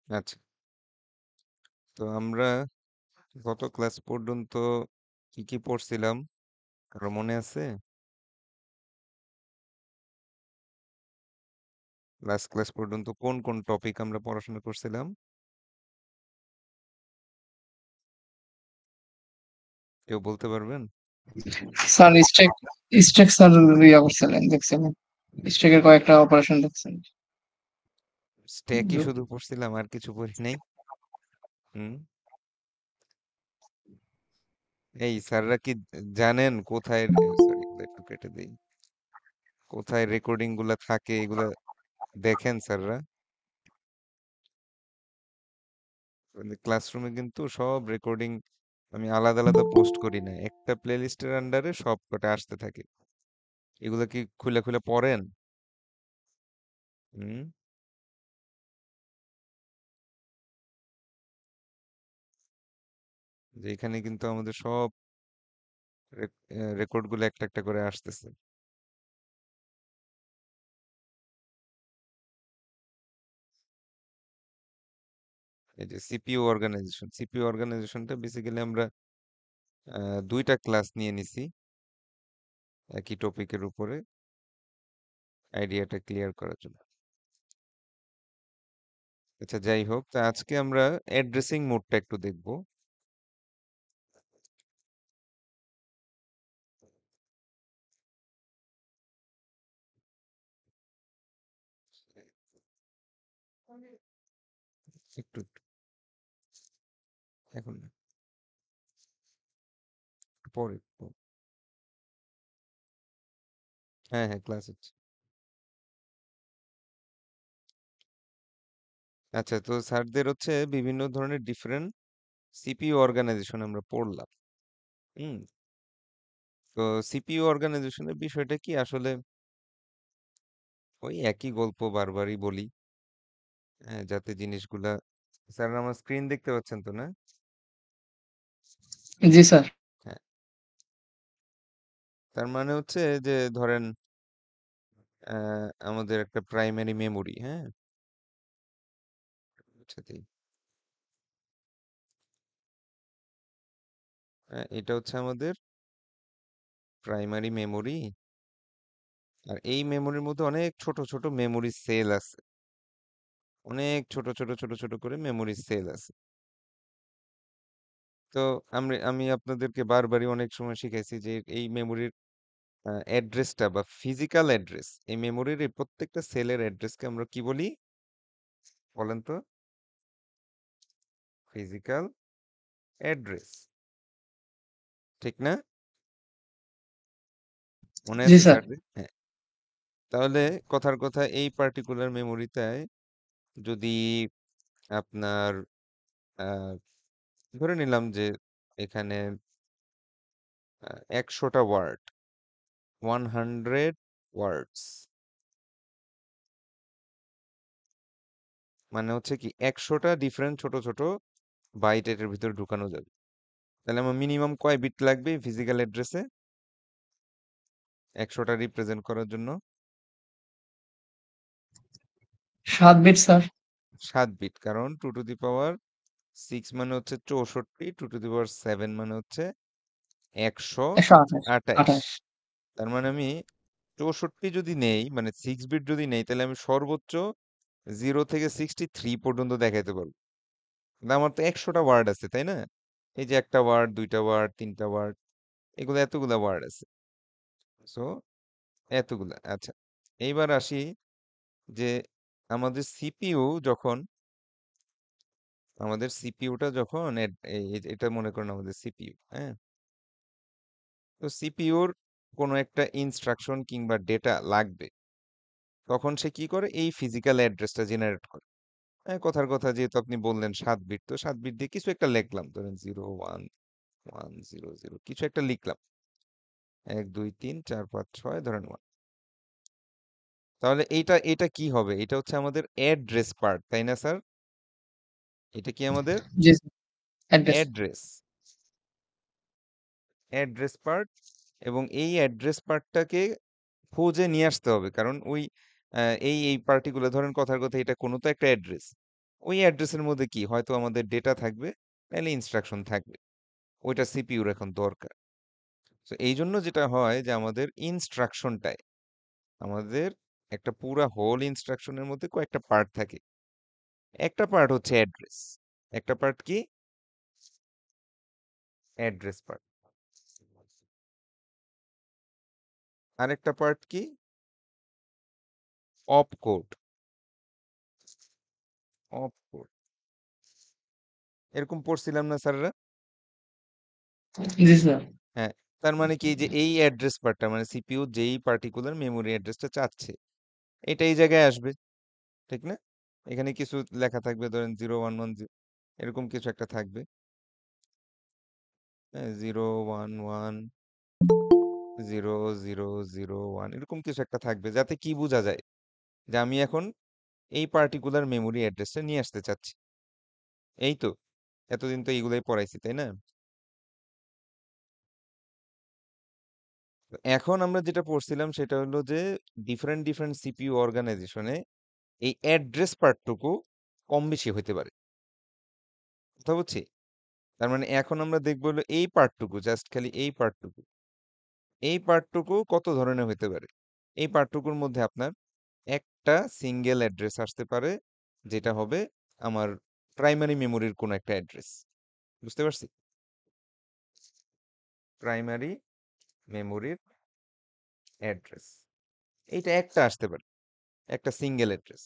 আচ্ছা, তো আমরা গত ক্লাস পর্যন্ত কি কি পড়ছিলাম কারো মনে আছে? লাস্ট ক্লাস পর্যন্ত কোন কোন টপিক আমরা পড়াশোনা করছিলাম? কেউ বলতে পারবেন? স্যার স্ট্রাকচার ইয়া করছিলেন দেখছিলেন স্ট্যাকের কয়েকটা অপারেশন দেখছেন। স্ট্যাকই শুধু পড়ছিলাম, আর কিছু পড়ি নাই। হুম। এই স্যাররা কি জানেন কোথায়, সরি এগুলো একটু কেটে দেই, কোথায় রেকর্ডিং গুলা থাকে এগুলা দেখেন স্যাররা? ক্লাসরুমে কিন্তু সব রেকর্ডিং আমি আলাদা আলাদা পোস্ট করি না, একটা প্লেলিস্টের আন্ডারে সব কটা আসতে থাকে। এগুলো কি খুলে খুলে পড়েন? হুম। যে এখানে কিন্তু আমাদের সব রেকর্ড গুলো একটা একটা করে আসতেছে। এই যে সিপিইউ অর্গানাইজেশনটা বেসিক্যালি আমরা দুইটা ক্লাস নিয়ে নিছি একই টপিকের উপরে আইডিয়াটা ক্লিয়ার করার জন্য। আচ্ছা, যাই হোক, তা আজকে আমরা অ্যাড্রেসিং মোডটা একটু দেখব। একটু একটু, এখন না, পরে পরে। হ্যাঁ হ্যাঁ, ক্লাস হচ্ছে। আচ্ছা, তো স্যারদের হচ্ছে বিভিন্ন ধরনের ডিফারেন্ট সিপিইউ অর্গানাইজেশন আমরা পড়লাম। হুম। তো সিপিইউ অর্গানাইজেশনের বিষয়টা কি আসলে ওই একই গল্প বারবারই বলি, হ্যাঁ, যাতে জিনিসগুলা, স্যার আমার স্ক্রিন দেখতে পাচ্ছেন তো, না? জি স্যার। হ্যাঁ। তার মানে হচ্ছে যে ধরেন আমাদের একটা প্রাইমারি মেমোরি, হ্যাঁ, সাথেই, এটা হচ্ছে আমাদের প্রাইমারি মেমোরি। আর এই মেমোরির মধ্যে অনেক ছোট ছোট মেমোরি সেল আছে, অনেক ছোট ছোট ছোট ছোট করে মেমোরি সেল আছে। তো আমি আপনাদেরকে বারবারই অনেক সময় শিখাইছি যে এই মেমোরির অ্যাড্রেসটা বা ফিজিক্যাল অ্যাড্রেস, এই মেমোরির এই প্রত্যেকটা সেলের অ্যাড্রেসকে আমরা কি বলি বলেন তো? ফিজিক্যাল অ্যাড্রেস, ঠিক না? মনে জি আছে স্যার। স্যারদের? হ্যাঁ। তাহলে কথার কথা, এই পার্টিকুলার মেমোরিটায় যদি আপনার আহ, ধরে নিলাম যে এখানে 100টা ওয়ার্ড, 100 ওয়ার্ডস, মানে হচ্ছে কি 100টা ডিফারেন্ট ছোট ছোট বাইট এটার ভিতরে ঢুকানো যাবে। তাহলে আমার মিনিমাম কয় বিট লাগবে ফিজিক্যাল অ্যাড্রেসে 100টা রিপ্রেজেন্ট করার জন্য? 7 বিট স্যার। 7 বিট, কারণ 2 টু দি পাওয়ার 6 মানে হচ্ছে 64, 2 টু দি পাওয়ার 7 মানে হচ্ছে 128। 128। 28। তার মানে আমি 64 যদি নেই, মানে 6 বিট যদি নেই, তাহলে আমি সর্বোচ্চ 0 থেকে 63 পর্যন্ত দেখাইতে পারবো। কিন্তু আমার তো 100টা ওয়ার্ড আছে, তাই না? এই যে একটা ওয়ার্ড, দুইটা ওয়ার্ড, তিনটা ওয়ার্ড, এগুলো এতগুলা ওয়ার্ড আছে। সো এতগুলা, আচ্ছা। এইবার আসি যে আমাদের সিপিইউ যখন, আমাদের সিপিইউটা যখন এটা মনে করেন আমাদের সিপিইউ, হ্যাঁ। তো সিপিইউর কোনো একটা ইনস্ট্রাকশন কিংবা ডেটা লাগবে, তখন সে কি করে? এই ফিজিক্যাল অ্যাড্রেসটা জেনারেট করে। হ্যাঁ, কথার কথা, যেহেতু আপনি বললেন 7 বিট, তো 7 বিট দিয়ে কিছু একটা লিখলাম, ধরেন 0 1 1 0 0 কিছু একটা লিখলাম, 1 2 3 4 5 6 ধরেন 1। তাহলে এইটা এটা কি হবে? এটা হচ্ছে আমাদের অ্যাড্রেস পার্ট, তাই না স্যার? এটা কি আমাদের জি sir. Address. Address, address part. এবং এই অ্যাড্রেস পার্টটাকে খুঁজে নিয়ে আসতে হবে, কারণ ওই এই পার্টিকুলার, ধরেন কথার কথা, এটা কোনো তো একটা অ্যাড্রেস, ওই অ্যাড্রেসের মধ্যে কি হয়তো আমাদের ডেটা থাকবে, নাহলে ইনস্ট্রাকশন থাকবে। ওইটা সিপিইউর এখন দরকার। তো এই জন্য যেটা হয় যে আমাদের ইনস্ট্রাকশনটায় আমাদের একটা পুরা হোল ইনস্ট্রাকশনের মধ্যে কয়েকটা পার্ট থাকে। একটা পার্ট হচ্ছে অ্যাড্রেস, একটা পার্ট কি অ্যাড্রেস পার্ট, আরেকটা পার্ট কি অপ কোড। অপ কোড এরকম পড়ছিলাম না স্যাররা? জি স্যার। হ্যাঁ, তার মানে কি যে এই অ্যাড্রেস পার্টটা মানে সিপিইউ যেই পার্টিকুলার মেমোরি অ্যাড্রেসটা চাচ্ছে এটা এই জায়গায় আসবে, ঠিক না? এখানে কিছু লেখা থাকবে, ধরেন 0110 এরকম কিছু একটা থাকবে। হ্যাঁ, 0110001 এরকম কিছু একটা থাকবে, যাতে কি বোঝা যায় যে আমি এখন এই পার্টিকুলার মেমোরি অ্যাড্রেসটা নিয়ে আসতে চাচ্ছি। এই তো, এতদিন তো এইগুলাই পড়াইছি, তাই না? তো এখন আমরা যেটা পড়ছিলাম সেটা হলো যে ডিফারেন্ট ডিফারেন্ট সিপিইউ অর্গানাইজেশনে এই অ্যাড্রেস পার্টটুকু কম বেশি হইতে পারে। কথা বুঝছি? তার মানে এখন আমরা দেখবো হলো এই পার্টটুকু, জাস্ট খালি এই পার্টটুকু, এই পার্টটুকু কত ধরনের হইতে পারে। এই পার্টটুকুর মধ্যে আপনার একটা সিঙ্গেল অ্যাড্রেস আসতে পারে, যেটা হবে আমার প্রাইমারি মেমোরির কোনো একটা অ্যাড্রেস। বুঝতে পারছি? প্রাইমারি মেমোরির অ্যাড্রেস এইটা একটা আসতে পারে, একটা সিঙ্গেল অ্যাড্রেস।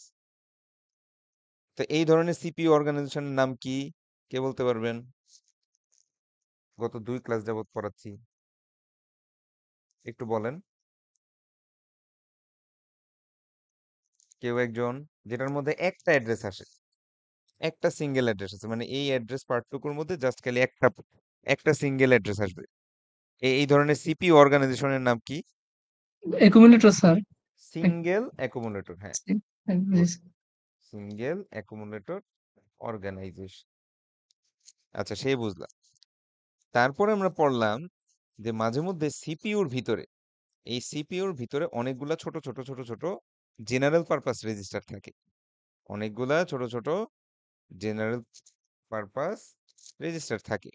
তো এই ধরনের সিপিইউ অর্গানাইজেশনের নাম কি, কে বলতে পারবেন? গত 2 ক্লাস যাবত পড়াচ্ছি, একটু বলেন কেউ একজন, যেটার মধ্যে একটা অ্যাড্রেস আসে, একটা সিঙ্গেল অ্যাড্রেস আছে, মানে এই অ্যাড্রেস পার্টটুকুর মধ্যে জাস্ট খালি একটা একটা সিঙ্গেল অ্যাড্রেস আসবে। এই ধরনের সিপিইউ অর্গানাইজেশনের নাম কি? Accumulator sir. সিঙ্গেল অ্যাকুমুলেটর, হ্যাঁ, জি good. Sir. Single accumulator organization. আচ্ছা, সেই বুঝলাম। তারপরে আমরা পড়লাম যে মাঝে মধ্যে সিপিইউর ভিতরে, এই সিপিইউর ভিতরে অনেকগুলা ছোট ছোট ছোট ছোট জেনারেল পারপাস রেজিস্টার থাকে। অনেকগুলা ছোট ছোট জেনারেল পারপাস রেজিস্টার থাকে।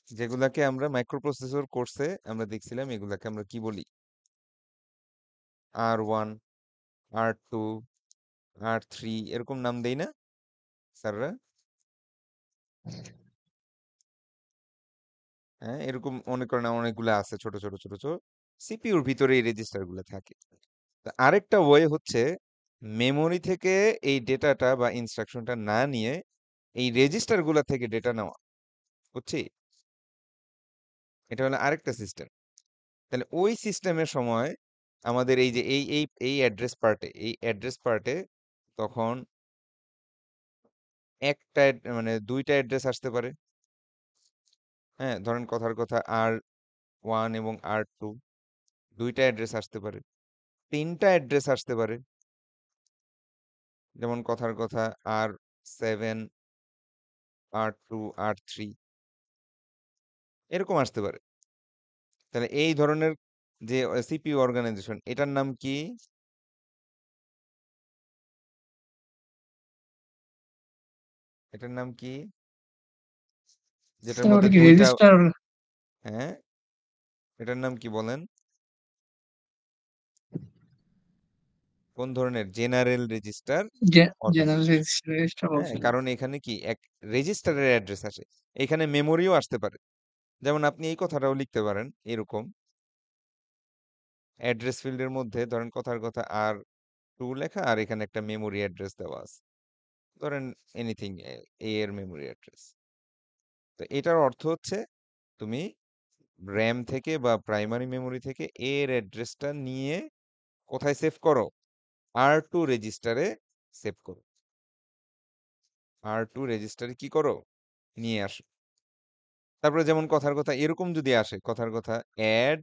যেগুলাকে আমরা মাইক্রোপ্রসেসর কোর্সে আমরা দেখছিলাম, এগুলাকে আমরা কি বলি? R1, R2, R3 এরকম নাম দেই না স্যাররা? হ্যাঁ, এরকম মনে করেন অনেকগুলো আছে ছোট ছোট ছোট ছোট সিপিইউর ভিতরে এই রেজিস্টার গুলো থাকে। তা আরেকটা ওয়ে হচ্ছে মেমোরি থেকে এই ডেটাটা বা ইনস্ট্রাকশনটা না নিয়ে এই রেজিস্টার গুলা থেকে ডেটা নেওয়া, বুঝছি? এটা হলো আরেকটা সিস্টেম। তাহলে ওই সিস্টেমের সময় আমাদের এই যে এই অ্যাড্রেস পার্টে তখন মানে দুইটা অ্যাড্রেস আসতে পারে। হ্যাঁ, ধরেন কথার কথা R1 এবং R2 দুইটা অ্যাড্রেস আসতে পারে, তিনটা অ্যাড্রেস আসতে পারে, যেমন কথার কথা R7, R2, R3 এরকম আসতে পারে। তাহলে এই ধরনের যে সিপিইউ অর্গানাইজেশন, এটার নাম কি? এটার নাম কি যেটার স্যার মধ্যে ওটা কি দুইটা? রেজিস্টার? হ্যাঁ, এটার নাম কি বলেন? কোন ধরনের? General register general organization. Register হ্যাঁ, বলছিলেন। কারণ এখানে কি এক রেজিস্টারের অ্যাড্রেস আসে, এখানে মেমোরিও আসতে পারে। যেমন আপনি এই কথাটাও লিখতে পারেন এরকম, অ্যাড্রেস ফিল্ডের মধ্যে ধরেন কথার কথা R2 লেখা, আর এখানে একটা মেমোরি অ্যাড্রেস দেওয়া আছে, ধরেন এনিথিং, এর মেমোরি অ্যাড্রেস। তো এটার অর্থ হচ্ছে তুমি র্যাম থেকে বা প্রাইমারি মেমোরি থেকে এর অ্যাড্রেসটা নিয়ে কোথায় সেভ করো? R2 রেজিস্টারে সেভ করো। R2 রেজিস্টারে কি করো? নিয়ে আসো। তারপরে যেমন কথার কথা এরকম যদি আসে, কথার কথা অ্যাড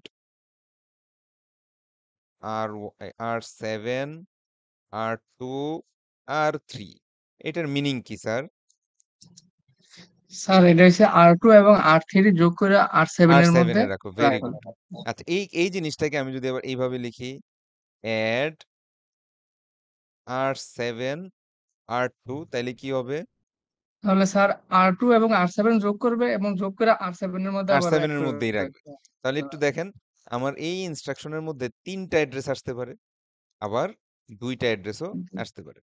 R7, R2, R3, এটার মিনিং কি স্যার? স্যার এটা হচ্ছে R2 এবং R3 যোগ করে R7 আর এর মধ্যে সেভেনে রাখো, ভেরি রাখুন। গুড। আচ্ছা, এই জিনিসটাকে আমি যদি আবার এইভাবে লিখি, অ্যাড R7 R2, তাহলে কি হবে? তাহলে স্যার R2 এবং R7 যোগ করবে এবং যোগ করে R7 এর মধ্যে আর আবার অ্যাড সেভেনের করে মধ্যেই রাখবে। রাখবে। তাহলে একটু দেখেন, আমার এই ইনস্ট্রাকশনের মধ্যে 3টা অ্যাড্রেস আসতে পারে, আবার 2টা অ্যাড্রেসও আসতে পারে।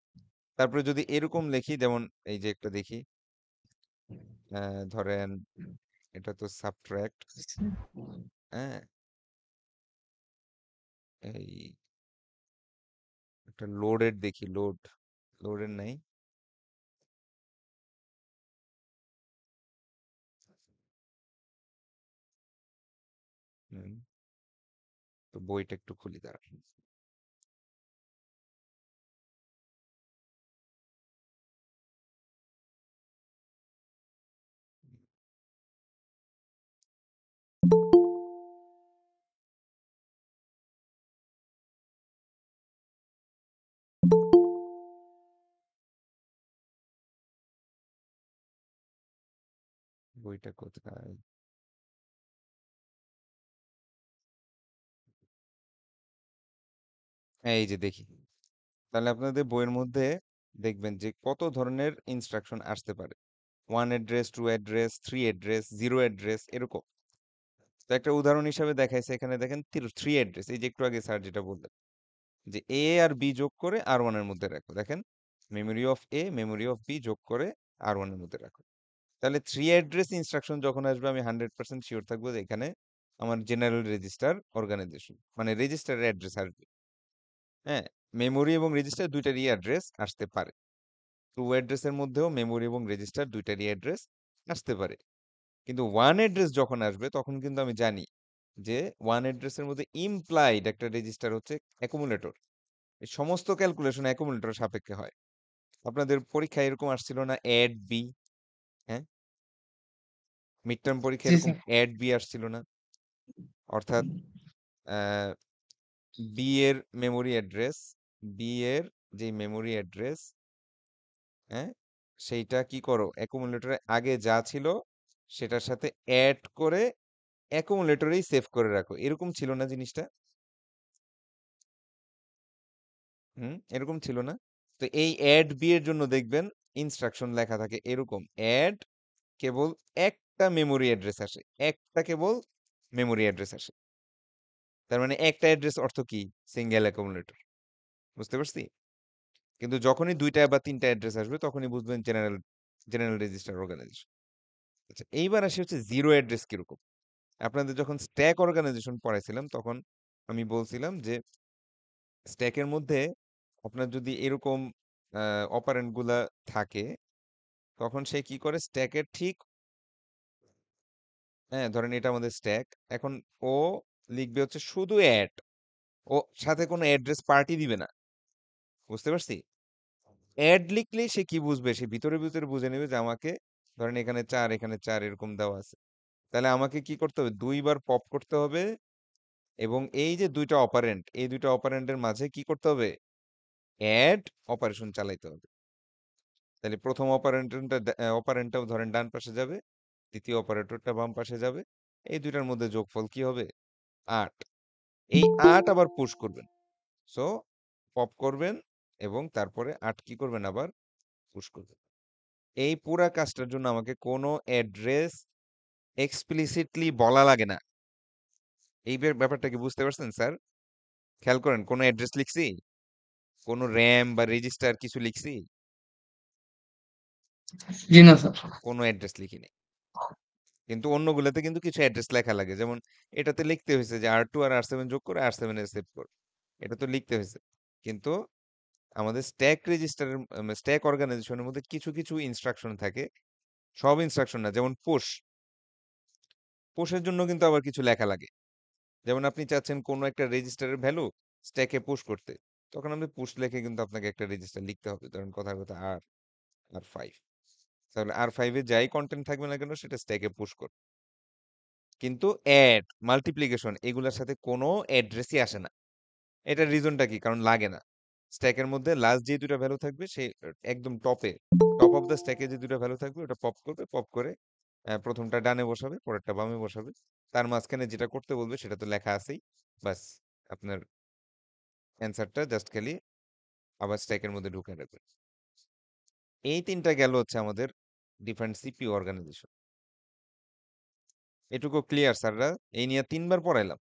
তারপরে যদি এরকম লিখি, যেমন এই যে একটা দেখি, ধরেন এটা তো সাবট্রাক্ট, হ্যাঁ, এই একটা লোডের দেখি, লোডের নাই। হুম, তো বইটা একটু খুলি দাঁড়ান। বইটা কোথায়? এই যে দেখি, তাহলে আপনাদের বইয়ের মধ্যে দেখবেন যে কত ধরনের ইনস্ট্রাকশন আসতে পারে। 1 অ্যাড্রেস, 2 অ্যাড্রেস, 3 অ্যাড্রেস, 0 অ্যাড্রেস, এরকম। তো একটা উদাহরণ হিসাবে দেখাইছে এখানে, দেখেন 3 অ্যাড্রেস, এই যে একটু আগে স্যার যেটা বললেন যে এ আর বি যোগ করে R1 এর মধ্যে রাখো, দেখেন memory of A, memory of B যোগ করে R1 এর মধ্যে রাখো। তাহলে 3 অ্যাড্রেস ইনস্ট্রাকশন যখন আসবে, আমি 100% শিওর থাকবো যে এখানে আমার জেনারেল রেজিস্টার অর্গানাইজেশন, মানে রেজিস্টারের অ্যাড্রেস আসবে। হ্যাঁ, মেমোরি এবং রেজিস্টার দুইটারই অ্যাড্রেস আসতে পারে। 2 অ্যাড্রেসের মধ্যেও মেমোরি এবং রেজিস্টার দুইটারই অ্যাড্রেস আসতে পারে। কিন্তু 1 অ্যাড্রেস যখন আসবে, তখন কিন্তু আমি জানি যে 1 অ্যাড্রেসের মধ্যে ইমপ্লাইড একটা রেজিস্টার হচ্ছে অ্যাকুমুলেটর। এই সমস্ত ক্যালকুলেশন অ্যাকুমুলেটর সাপেক্ষে হয়। আপনাদের পরীক্ষায় এরকম আসছিল না, অ্যাড বি? হ্যাঁ, মিড টার্ম পরীক্ষায় জি এরকম স্যার। অ্যাড বি আসছিল না? অর্থাৎ বি এর মেমোরি অ্যাড্রেস, বি এর যে মেমোরি অ্যাড্রেস, হ্যাঁ, সেইটা কি করো, অ্যাকুমুলেটরে আগে যা ছিল সেটার সাথে অ্যাড করে অ্যাকুমুলেটরেই সেভ করে রাখো, এরকম ছিল না জিনিসটা? এরকম ছিল না? তো এই অ্যাড বি এর জন্য দেখবেন ইনস্ট্রাকশন লেখা থাকে এরকম, অ্যাড কেবল একটা মেমোরি অ্যাড্রেস আসে, একটা কেবল মেমোরি অ্যাড্রেস আসে। তার মানে একটা অ্যাড্রেস অর্থ কি? Single accumulator. বুঝতে পারছি? কিন্তু যখনই 2টা বা 3টা অ্যাড্রেস আসবে, তখনই বুঝবেন জেনারেল জেনারেল রেজিস্টার অর্গানাইজেশন। আচ্ছা, এইবার আসি হচ্ছে জিরো অ্যাড্রেস কিরকম। আপনাদের যখন স্ট্যাক অর্গানাইজেশন পড়াইছিলাম, তখন আমি বলছিলাম যে স্ট্যাকের মধ্যে আপনার যদি এরকম অপারেন্ট গুলা থাকে, তখন সে কি করে, স্ট্যাকের ঠিক, হ্যাঁ, ধরেন এটা আমাদের স্ট্যাক, এখন ও লিখবে হচ্ছে শুধু অ্যাড, ও সাথে কোনো অ্যাড্রেস পার্টি দিবে না। বুঝতে পারছি? অ্যাড লিখলেই সে কি বুঝবে, সে ভিতরে ভিতরে বুঝে নেবে যে আমাকে, ধরেন এখানে 4, এখানে 4 এরকম দেওয়া আছে, তাহলে আমাকে কি করতে হবে, 2বার পপ করতে হবে, এবং এই যে 2টা অপারেন্ট, এই 2টা অপারেন্টের মাঝে কি করতে হবে, অ্যাড অপারেশন চালাইতে হবে। তাহলে প্রথম অপারেন্টটাও ধরেন ডান পাশে যাবে, দ্বিতীয় অপারেটরটা বাম পাশে যাবে, এই দুইটার মধ্যে যোগফল কি হবে, 8। এই 8 আবার পুশ করবেন, সো পপ করবেন, এবং তারপরে 8 কি করবেন, আবার পুশ করবেন। এই পুরা কাজটার জন্য আমাকে কোনো অ্যাড্রেস এক্সপ্লিসিটলি বলা লাগে না। এই ব্যাপারটা কি বুঝতে পারছেন স্যার? খেয়াল করেন, কোনো অ্যাড্রেস লিখছি, কোনো র্যাম বা রেজিস্টার কিছু লিখছি? জি না স্যার। কোনো অ্যাড্রেস লিখিনি। কিন্তু অন্যগুলোতে কিন্তু কিছু অ্যাড্রেস লেখা লাগে, যেমন এটাতে লিখতে হয়েছে যে R2 আর R7 যোগ করে R7 এ সেভ কর, এটা তো লিখতে হয়েছে। কিন্তু আমাদের স্ট্যাক রেজিস্টারের, স্ট্যাক অর্গানাইজেশনের মধ্যে কিছু কিছু ইনস্ট্রাকশন থাকে, সব ইনস্ট্রাকশন না। যেমন পুশের জন্য কিন্তু আবার কিছু লেখা লাগে। যেমন আপনি চাচ্ছেন কোনো একটা রেজিস্টারের ভ্যালু স্ট্যাকে পুশ করতে, তখন আপনি পুশ লিখে কিন্তু আপনাকে একটা রেজিস্টার লিখতে হবে, ধরেন কথার কথা আর 5। তাহলে R5 এ যাই কন্টেন্ট থাকবে না কেন, সেটা স্ট্যাকে পুশ করবে। কিন্তু অ্যাড, মাল্টিপ্লিকেশন, এগুলোর সাথে কোনো অ্যাড্রেসই আসে না। এটার রিজনটা কি? কারণ লাগে না। স্ট্যাকের মধ্যে লাস্ট যে দুটো ভ্যালু থাকবে সেই একদম টপ অফ দ্য স্ট্যাকে যে দুটো ভ্যালু থাকবে ওটা পপ করবে, পপ করে প্রথমটা ডানে বসাবে, পরেরটা বামে বসাবে। তার মাঝখানে যেটা করতে বলবে সেটা তো লেখা আছেই। বাস আপনার অ্যান্সারটা জাস্ট খালি আবার স্ট্যাকের মধ্যে ঢুকে রাখবেন। এই তিনটা গেল হচ্ছে আমাদের ডিফারেন্ট সিপিইউ অর্গানাইজেশন। এটুকু ক্লিয়ার স্যাররা? এই নিয়ে 3 বার পড়াইলাম।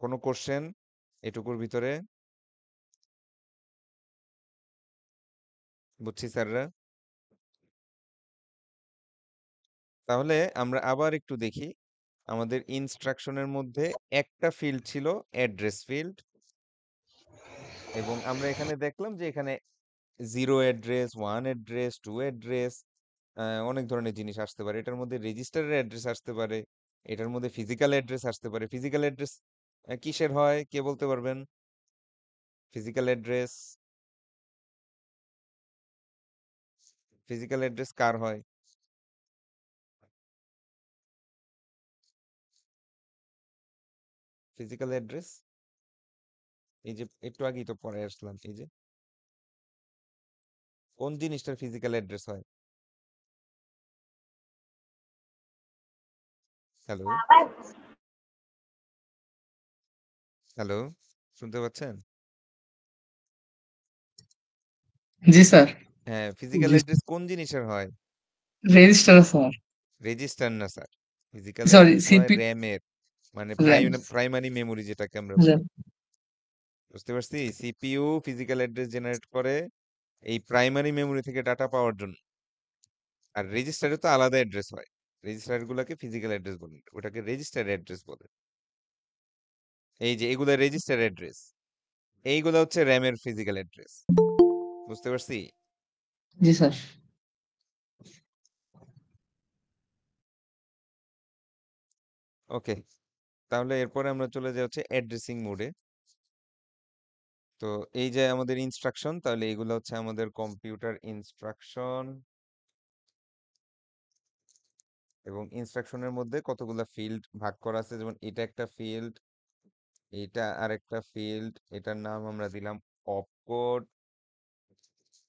কোনো কোশ্চেন এটুকুর ভিতরে? বুঝছি স্যাররা। তাহলে আমরা আবার একটু দেখি। আমাদের ইনস্ট্রাকশনের মধ্যে একটা ফিল্ড ছিল অ্যাড্রেস ফিল্ড, এবং আমরা এখানে দেখলাম যে এখানে 0 অ্যাড্রেস, 1 অ্যাড্রেস, 2 অ্যাড্রেস, অনেক ধরনের জিনিস আসতে পারে। এটার মধ্যে রেজিস্টারের অ্যাড্রেস আসতে পারে, এটার মধ্যে ফিজিক্যাল অ্যাড্রেস আসতে পারে। ফিজিক্যাল অ্যাড্রেস কিসের হয় কে বলতে পারবেন? ফিজিক্যাল অ্যাড্রেস, ফিজিক্যাল অ্যাড্রেস কার হয়? ফিজিক্যাল অ্যাড্রেস এই যে একটু আগেই তো পড়ে আসলাম, এই যে কোন জিনিসটার ফিজিক্যাল অ্যাড্রেস হয়? হ্যালো, হ্যালো, শুনতে পাচ্ছেন? জি স্যার। হ্যাঁ, ফিজিক্যাল জি অ্যাড্রেস কোন জিনিসের হয়? Registrar sir. রেজিস্টার না স্যার, ফিজিক্যাল সরি অ্যাড্রেস হয় সিপি র্যামের, মানে র্যাম। প্রাইমারি মেমোরি যেটাকে আমরা র্যাম। বলি। বুঝতে পারছি? সিপিইউ ফিজিক্যাল অ্যাড্রেস জেনারেট করে এই প্রাইমারি মেমোরি থেকে ডাটা পাওয়ার জন্য। আর রেজিস্টারে তো আলাদা অ্যাড্রেস হয়। রেজিস্টার গুলাকে ফিজিক্যাল অ্যাড্রেস বলে না, ওটাকে রেজিস্টার অ্যাড্রেস বলে। এই যে এগুলা রেজিস্টার অ্যাড্রেস, এইগুলা হচ্ছে র্যামের ফিজিক্যাল অ্যাড্রেস। বুঝতে পারছি? জি স্যার। ওকে, তাহলে এরপরে আমরা চলে যাই হচ্ছে অ্যাড্রেসিং মোডে। তো এই যে আমাদের ইনস্ট্রাকশন, তাহলে এগুলো হচ্ছে আমাদের কম্পিউটার ইনস্ট্রাকশন, এবং ইনস্ট্রাকশনের মধ্যে কতগুলা ফিল্ড ভাগ করা আছে, যেমন এটা একটা ফিল্ড, এটা আরেকটা ফিল্ড, এটার নাম আমরা দিলাম অপকোড।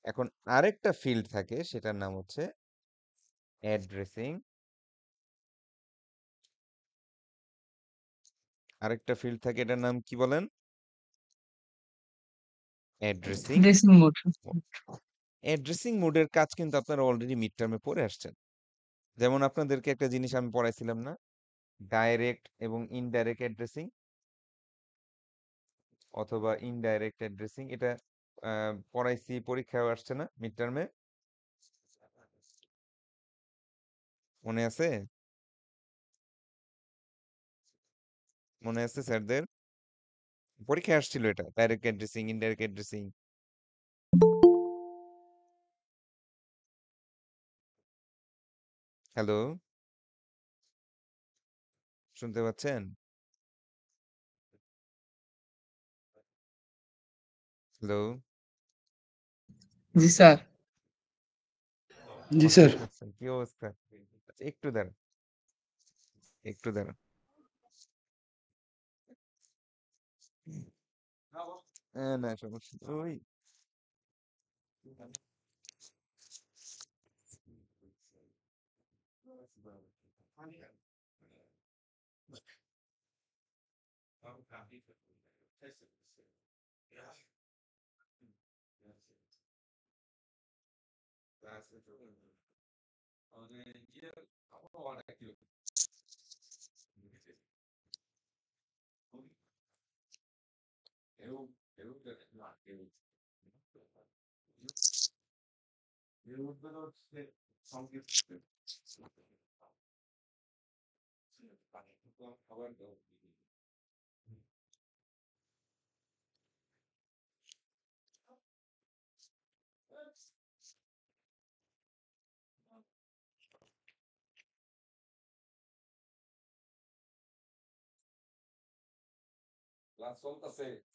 এখন আরেকটা ফিল্ড থাকে সেটার নাম হচ্ছে অ্যাড্রেসিং। আরেকটা ফিল্ড থাকে, এটার নাম কি বলেন? Addressing dressing mode. Mode. Addressing মোডের কাজ কিন্তু আপনারা অলরেডি মিড টার্মে পড়ে আসছেন। যেমন আপনাদেরকে একটা জিনিস আমি পড়াইছিলাম না, ডাইরেক্ট এবং ইনডাইরেক্ট অ্যাড্রেসিং অথবা ইনডাইরেক্ট অ্যাড্রেসিং, এটা পড়াইছি, পরীক্ষায় আসছে না মিড টার্মে? মনে আছে? মনে আছে স্যারদের? পরীক্ষায় আসছিল এটা, direct addressing, indirect addressing. Hello, শুনতে পাচ্ছেন? হ্যালো, জি স্যার। জি স্যার। আচ্ছা, কি অবস্থা? আচ্ছা, একটু দাঁড়ান, একটু দাঁড়ান। না সমস্যা ওই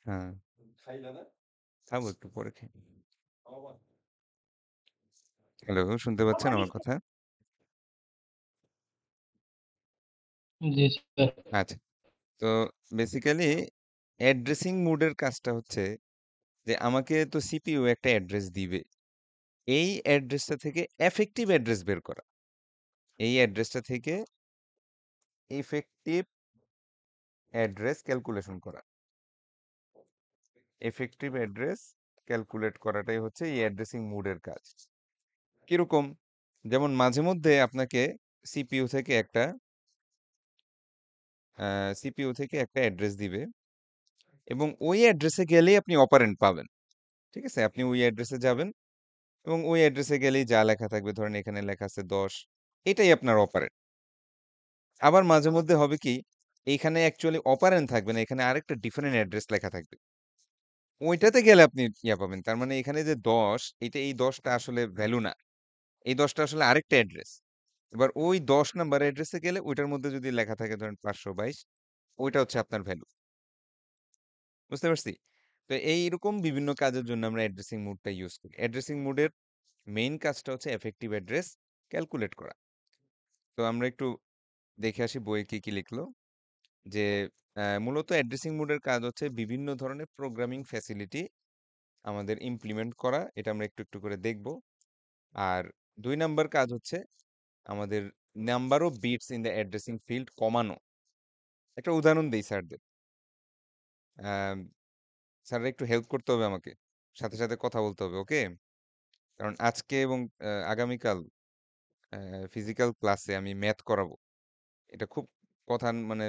হ্যাঁ, খাবো একটু পরে খাই। হ্যালো, শুনতে পাচ্ছেন আমার কথা? জি স্যার। আচ্ছা, তো বেসিক্যালি অ্যাড্রেসিং মোডের কাজটা হচ্ছে যে আমাকে তো সিপিইউ একটা অ্যাড্রেস দিবে, এই অ্যাড্রেসটা থেকে এফেক্টিভ অ্যাড্রেস বের করা, এই অ্যাড্রেসটা থেকে এফেক্টিভ অ্যাড্রেস ক্যালকুলেশন করা, এফেক্টিভ অ্যাড্রেস ক্যালকুলেট করাটাই হচ্ছে এই অ্যাড্রেসিং মোডের কাজ। কিরকম? যেমন মাঝে মধ্যে আপনাকে সিপিইউ থেকে একটা সিপিইউ থেকে একটা অ্যাড্রেস দিবে এবং ওই অ্যাড্রেসে গেলেই আপনি অপারেন্ড পাবেন। ঠিক আছে, আপনি ওই অ্যাড্রেসে যাবেন এবং ওই অ্যাড্রেসে গেলেই যা লেখা থাকবে, ধরেন এখানে লেখা আছে 10, এটাই আপনার অপারেন্ড। আবার মাঝে মধ্যে হবে কি, এইখানে অ্যাকচুয়ালি অপারেন্ড থাকবে না, এখানে আরেকটা ডিফারেন্ট অ্যাড্রেস লেখা থাকবে, ওইটাতে গেলে আপনি ইয়া পাবেন। তার মানে এখানে যে 10, এটা এই 10টা আসলে ভ্যালু না, এই 10টা আসলে আরেকটা অ্যাড্রেস। এবার ওই 10 নাম্বার অ্যাড্রেসে গেলে ওইটার মধ্যে যদি লেখা থাকে ধরেন 522, ওইটা হচ্ছে আপনার ভ্যালু। বুঝতে পারছি? তো এইরকম বিভিন্ন কাজের জন্য আমরা অ্যাড্রেসিং মোডটা ইউজ করি। অ্যাড্রেসিং মোডের মেইন কাজটা হচ্ছে এফেক্টিভ অ্যাড্রেস ক্যালকুলেট করা। তো আমরা একটু দেখে আসি বইয়ে কি কি লিখলো। যে মূলত অ্যাড্রেসিং মোডের কাজ হচ্ছে বিভিন্ন ধরনের প্রোগ্রামিং ফ্যাসিলিটি আমাদের ইমপ্লিমেন্ট করা, এটা আমরা একটু একটু করে দেখব। আর 2 নাম্বার কাজ হচ্ছে আমাদের number of bits in the addressing field কমানো। একটা উদাহরণ দেই স্যারদের, স্যাররা একটু হেল্প করতে হবে আমাকে, সাথে সাথে কথা বলতে হবে, ওকে? কারণ আজকে এবং আগামীকাল ফিজিক্যাল ক্লাসে আমি ম্যাথ করাবো। এটা খুব কথা মানে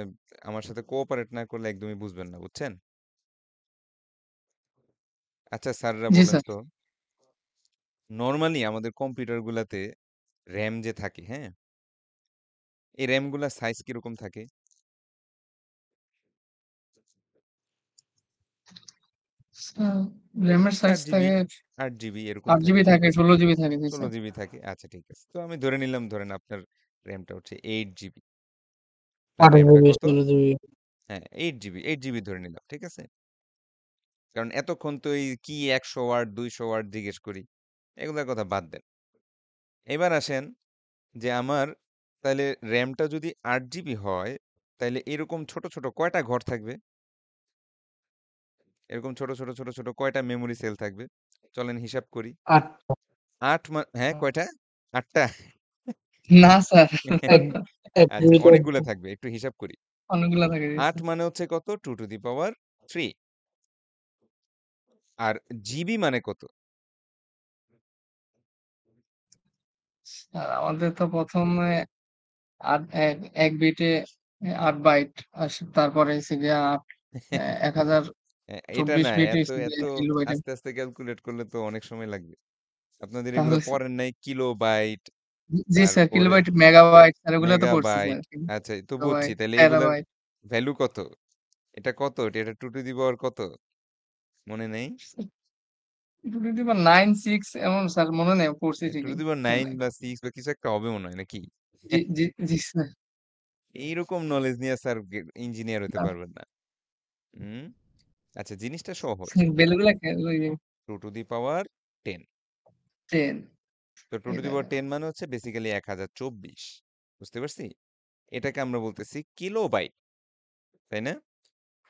আমার সাথে কোঅপারেট না করলে একদমই বুঝবেন না, বুঝছেন? আচ্ছা স্যাররা জি বলেন স্যার। তো, নর্মালি আমাদের কম্পিউটার গুলাতে র্যাম যে থাকে, হ্যাঁ, এই র্যাম গুলার সাইজ কিরকম থাকে? র্যামের সাইজ 8 জিবি, থাকে 8 জিবি এরকম 8 জিবি থাকে। থাকে, 16 জিবি থাকে, জি ষোলো স্যার। জিবি থাকে, আচ্ছা ঠিক আছে। তো আমি ধরে নিলাম, ধরেন আপনার র্যামটা হচ্ছে 8 জিবি। তার 8 র্যামটা জিবি কত? 16 জিবি। হ্যাঁ, 8 জিবি, 8 জিবি ধরে নিলাম, ঠিক আছে। কারণ এতক্ষণ তো এই কি 100 ওয়াট 200 ওয়াট জিজ্ঞেস করি, এগুলোর কথা বাদ দেন। এবার আসেন যে আমার তাহলে র্যামটা যদি 8 জিবি হয়, তাহলে এরকম ছোট ছোট কয়টা ঘর থাকবে? এরকম ছোট ছোট ছোট ছোট কয়টা মেমোরি সেল থাকবে? চলেন হিসাব করি। 8। হ্যাঁ, কয়টা? 8টা? না স্যার, এক এক আচ্ছা, জিবিতে অনেকগুলো থাকবে, একটু হিসাব করি। অনেকগুলা থাকে, জি 8 স্যার। মানে হচ্ছে কত? 2 to the power 3। R GB মানে কত? আর আমাদের তো প্রথমে আট এক এক বিটে 8 বাইট, আর তারপরে হচ্ছে গিয়ে এটা 1024 না, বিট এত হচ্ছে এত গিয়ে কিলোবাইটে। আস্তে আস্তে ক্যালকুলেট করলে তো অনেক সময় লাগবে। আপনাদের এগুলো তাহলে পড়েন নাই? কিলো বাইট, জি স্যার, তারপরে কিলোবাইট, মেগাবাইট স্যার, এগুলো তো পড়ছি মেগাবাইট। স্যার। আচ্ছা, তো বুঝছি। কিলোবাইট, তাহলে এগুলার টেরাবাইট। ভ্যালু কত? এটা কত? এটা 2 টু দি পাওয়ার কত? মনে নেই? 2 to the power 9 6 এমন স্যার, মনে নেই, পড়ছি টু টু ঠিকই, দি পাওয়ার মনে 9 নাই। বা 6 বা কিছু একটা হবে মনে হয়, নাকি? জি জি জি স্যার। এইরকম নলেজ নিয়ে স্যার ইঞ্জিনিয়ার হতে পারবেন না। হুম। আচ্ছা, জিনিসটা সহজ। বেলগুলা ওই 2 টু দি পাওয়ার 10। 10। তো 2 টু দি পাওয়ার 10 মানে হচ্ছে বেসিক্যালি 1024। বুঝতে পারছি? এটাকে আমরা বলতেছি কিলোবাইট, তাই না?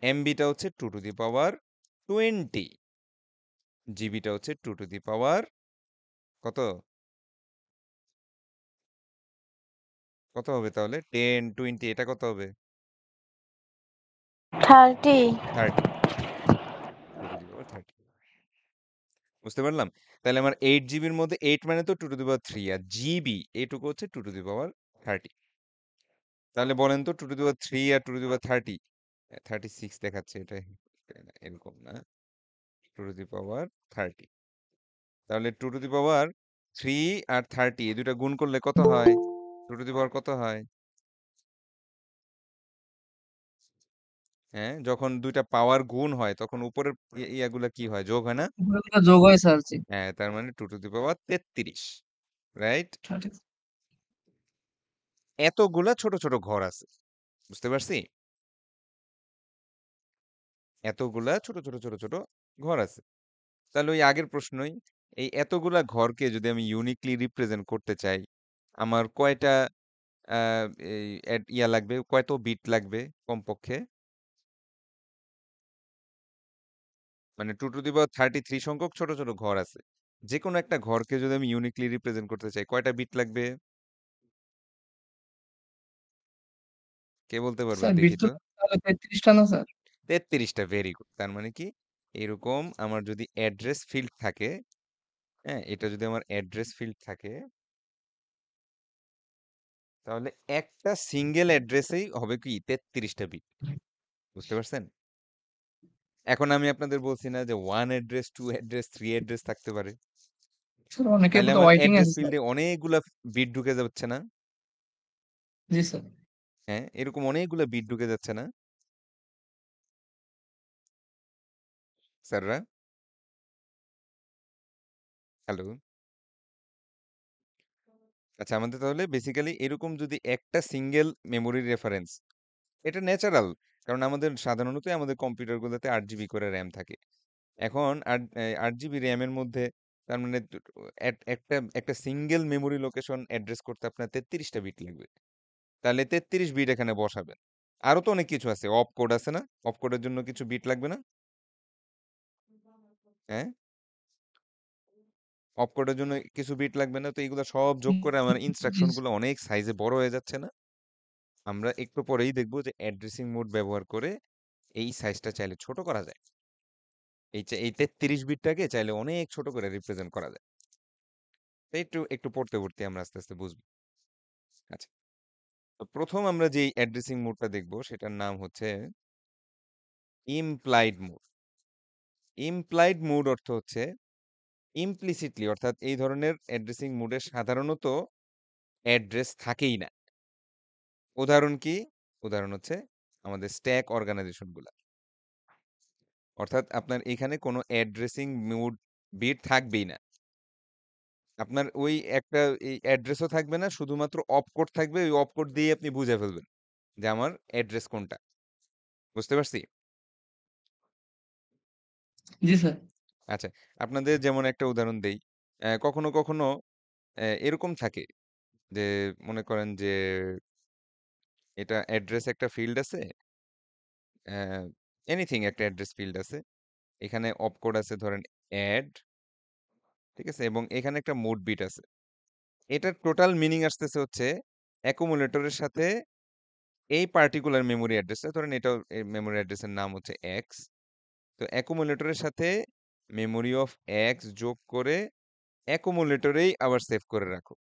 এমবিটা হচ্ছে 2 টু দি পাওয়ার 20, জিবিটা হচ্ছে 2 টু দি পাওয়ার কত? কত হবে তাহলে? 10 20, এটা কত হবে? 30। 30। 2 টু দি পাওয়ার 30। বুঝতে পারলাম? তাহলে আমার 8 জিবির মধ্যে 8 মানে তো 2 to the power 3, R GB এইটুকু হচ্ছে 2 টু দি পাওয়ার 30। তাহলে বলেন তো 2 to the power 3 R 2 to the পাওয়ার 30, 36 দেখাচ্ছে এটা, এরকম না, 2 টু দি পাওয়ার 30। তাহলে 2 টু দি পাওয়ার 3 আর 30 এই দুটা গুণ করলে কত হয়? 2 টু দি পাওয়ার কত হয়? হ্যাঁ, যখন দুইটা পাওয়ার গুণ হয় তখন উপরের ইয়াগুলা কি হয়? যোগ হয় না? উপরেগুলা যোগ হয় স্যার, জি। হ্যাঁ, তার মানে 2 টু দি পাওয়ার 33, রাইট? সঠিক। এতগুলা ছোট ছোট ঘর আছে, বুঝতে পারছি? এতগুলা ছোট ছোট ছোট ছোট ঘর আছে। তাহলে ওই আগের প্রশ্নই, এই এতগুলা ঘরকে যদি আমি ইউনিকলি রিপ্রেজেন্ট করতে চাই, আমার কয়টা এই ইয়া লাগবে, কয়তো বিট লাগবে কমপক্ষে? মানে 2 টু দি পাওয়ার 33 সংখ্যক ছোট ছোট ঘর আছে। যে কোনো একটা ঘরকে যদি আমি ইউনিকলি রিপ্রেজেন্ট করতে চাই, কয়টা বিট লাগবে? কে বলতে পারবে স্যার বিট দেখি তো তো? তাহলে 33টা না স্যার? 33টা, very good. তার মানে কি, এরকম আমার যদি অ্যাড্রেস ফিল্ড থাকে, হ্যাঁ, এটা যদি আমার অ্যাড্রেস ফিল্ড থাকে, তাহলে একটা সিঙ্গেল অ্যাড্রেসেই হবে কি 33টা বিট। বুঝতে পারছেন? এখন আমি আপনাদের বলছি না যে 1 অ্যাড্রেস, 2 অ্যাড্রেস, 3 অ্যাড্রেস থাকতে পারে। স্যার অনেকের তাহলে মধ্যে আমার ওয়াইটিং অ্যাড্রেস আছে স্যার। ফিল্ডে অনেকগুলা বিট ঢুকে যাচ্ছে না? জি স্যার। হ্যাঁ, এরকম অনেকগুলা বিট ঢুকে যাচ্ছে না স্যাররা? হ্যালো? আচ্ছা, আমাদের তাহলে বেসিক্যালি এরকম যদি একটা সিঙ্গেল মেমোরি রেফারেন্স, এটা ন্যাচারাল। কারণ আমাদের সাধারণত আমাদের কম্পিউটারগুলোতে 8 জিবি করে র্যাম থাকে। এখন 8 জিবি র্যামের মধ্যে, তার মানে একটা একটা সিঙ্গেল মেমোরি লোকেশন অ্যাড্রেস করতে আপনার 33টা বিট লাগবে। তাহলে 33 বিট এখানে বসাবেন। আরো তো অনেক কিছু আছে, অপ কোড আছে না? অপ কোডের জন্য কিছু বিট লাগবে না? হ্যাঁ, অপ কোডের জন্য কিছু বিট লাগবে না? তো এগুলো সব যোগ করে আমার জি ইনস্ট্রাকশন গুলো অনেক সাইজে বড় হয়ে যাচ্ছে না? আমরা একটু পরেই দেখবো যে অ্যাড্রেসিং মোড ব্যবহার করে এই সাইজটা চাইলে ছোট করা যায়। এই 33 বিটটাকে চাইলে অনেক ছোট করে রিপ্রেজেন্ট করা যায়। তো একটু একটু পড়তে পড়তে আমরা আস্তে আস্তে বুঝবো। আচ্ছা, তো প্রথম আমরা যে অ্যাড্রেসিং মোডটা দেখবো সেটার নাম হচ্ছে ইমপ্লাইড মোড। ইমপ্লাইড মোড অর্থ হচ্ছে ইমপ্লিসিটলি, অর্থাৎ এই ধরনের অ্যাড্রেসিং মোডে সাধারণত অ্যাড্রেস থাকেই না। উদাহরণ কি? উদাহরণ হচ্ছে আমাদের স্ট্যাক অর্গানাইজেশন গুলা। অর্থাৎ আপনার এখানে কোনো অ্যাড্রেসিং মোড বিট থাকবেই না। আপনার ওই একটা এই অ্যাড্রেসও থাকবে না, শুধুমাত্র অপকোড থাকবে। ওই অপকোড দিয়ে আপনি বুঝে ফেলবেন যে আমার অ্যাড্রেস কোনটা। বুঝতে পারছি? জি স্যার। আচ্ছা, আপনাদের যেমন একটা উদাহরণ দেই। কখনো কখনো এরকম থাকে যে, মনে করেন যে এটা অ্যাড্রেস একটা ফিল্ড আছে, এনিথিং একটা অ্যাড্রেস ফিল্ড আছে। এখানে অপকোড আছে ধরেন অ্যাড, ঠিক আছে? এবং এখানে একটা মোড বিট আছে। এটার টোটাল মিনিং আসতেছে হচ্ছে অ্যাকুমুলেটরের সাথে এই পার্টিকুলার মেমোরি অ্যাড্রেসটা, ধরেন এটা মেমোরি অ্যাড্রেসের নাম হচ্ছে এক্স। তো অ্যাকুমুলেটরের সাথে মেমোরি অফ এক্স যোগ করে অ্যাকুমুলেটরেই আবার সেভ করে রাখো।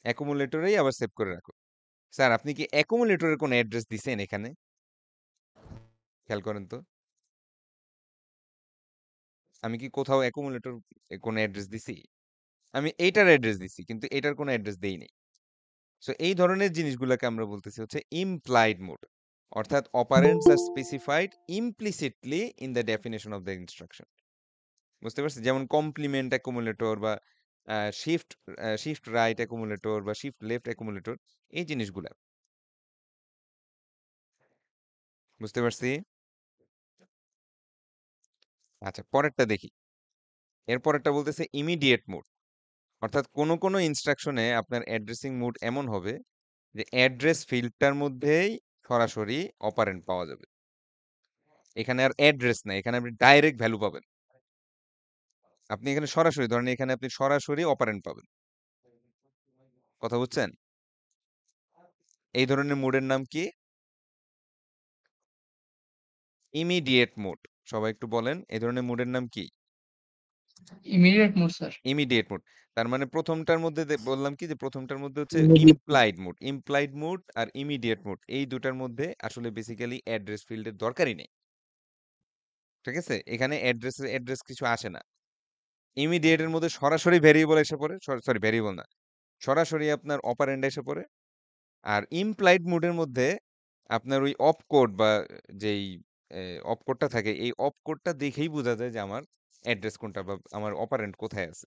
অ্যাকুমুলেটরেই আবার সেভ করে রাখো। স্যার, আপনি কি অ্যাকুমুলেটরের কোনো অ্যাড্রেস দিছেন এখানে? খেয়াল করেন তো, আমি কি কোথাও অ্যাকুমুলেটর কোনো অ্যাড্রেস দিছি? আমি এইটার অ্যাড্রেস দিছি, কিন্তু এটার কোনো অ্যাড্রেস দেই নাই। সো এই ধরনের জিনিসগুলোকে আমরা বলতেছি হচ্ছে ইমপ্লাইড মোড। অর্থাৎ operands are specified implicitly in the definition of the instruction. বুঝতে পারছি? যেমন কমপ্লিমেন্ট অ্যাকুমুলেটর বা শিফট শিফট রাইট অ্যাকুমুলেটর বা শিফট লেফট অ্যাকুমুলেটর, এই জিনিসগুলা। বুঝতে পারছি? আচ্ছা, পরেরটা দেখি। এর পরেরটা বলতেছে ইমিডিয়েট মোড। অর্থাৎ কোনো কোনো ইনস্ট্রাকশনে আপনার অ্যাড্রেসিং মোড এমন হবে যে অ্যাড্রেস ফিল্ডটার মধ্যেই সরাসরি অপারেন্ড পাওয়া যাবে। এখানে আর অ্যাড্রেস নাই, এখানে আপনি ডাইরেক্ট ভ্যালু পাবেন। আপনি এখানে সরাসরি ধরেন, এখানে আপনি সরাসরি অপারেন্ড পাবেন। কথা বুঝছেন? এই ধরনের মোডের নাম কি? Immediate mode. সবাই একটু বলেন, এই ধরনের মোডের নাম কি? Immediate mode sir. Immediate mode. তার মানে প্রথমটার মধ্যে বললাম কি যে প্রথমটার মধ্যে হচ্ছে ইমপ্লাইড মোড। ইমপ্লাইড মোড আর ইমিডিয়েট মোড, এই দুটার মধ্যে আসলে বেসিক্যালি অ্যাড্রেস ফিল্ডের দরকারই নেই। ঠিক আছে? এখানে অ্যাড্রেস কিছু আসে না। ইমিডিয়েট এর মধ্যে সরাসরি ভেরিয়েবল এসে পড়ে, সরি ভেরিয়েবল না, সরাসরি আপনার অপারেন্ড এসে পড়ে। আর ইমপ্লাইড মোডের মধ্যে আপনার ওই অপকোড বা যেই অপকোডটা থাকে, এই অপকোডটা দেখেই বোঝা যায় যে আমার অ্যাড্রেস কোনটা বা আমার অপারেন্ড কোথায় আছে।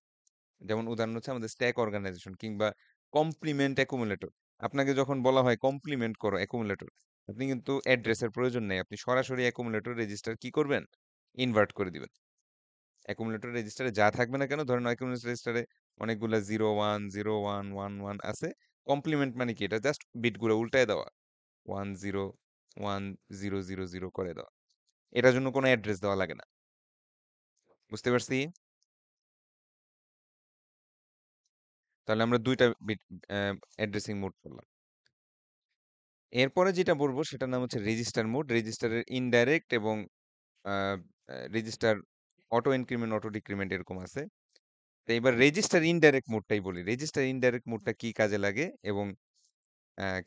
যেমন উদাহরণ হচ্ছে আমাদের স্ট্যাক অর্গানাইজেশন কিংবা কমপ্লিমেন্ট অ্যাকুমুলেটর। আপনাকে যখন বলা হয় কমপ্লিমেন্ট করো অ্যাকুমুলেটর, আপনি কিন্তু অ্যাড্রেসের প্রয়োজন নেই। আপনি সরাসরি অ্যাকুমুলেটর রেজিস্টার কি করবেন? ইনভার্ট করে দিবেন। অ্যাকুমুলেটর রেজিস্টারে যা থাকবে না কেন, ধরেন অ্যাকুমুলেটর রেজিস্টারে অনেকগুলা 0 1 0 1 1 1 আছে। কমপ্লিমেন্ট মানে কি? এটা জাস্ট বিটগুলো উল্টায় দেওয়া, 1 0 1 0 0 0 করে দেওয়া। এটার জন্য কোনো অ্যাড্রেস দেওয়া লাগে না। বুঝতে পারছি? তাহলে আমরা দুইটা বিট অ্যাড্রেসিং মোড করলাম। এরপরে যেটা বলবো সেটার নাম হচ্ছে রেজিস্টার মোড। রেজিস্টারের ইনডাইরেক্ট এবং register auto increment auto decrement এরকম আছে। তো এবার রেজিস্টার ইনডাইরেক্ট মোডটাই বলি। রেজিস্টার ইনডাইরেক্ট মোডটা কি কাজে লাগে এবং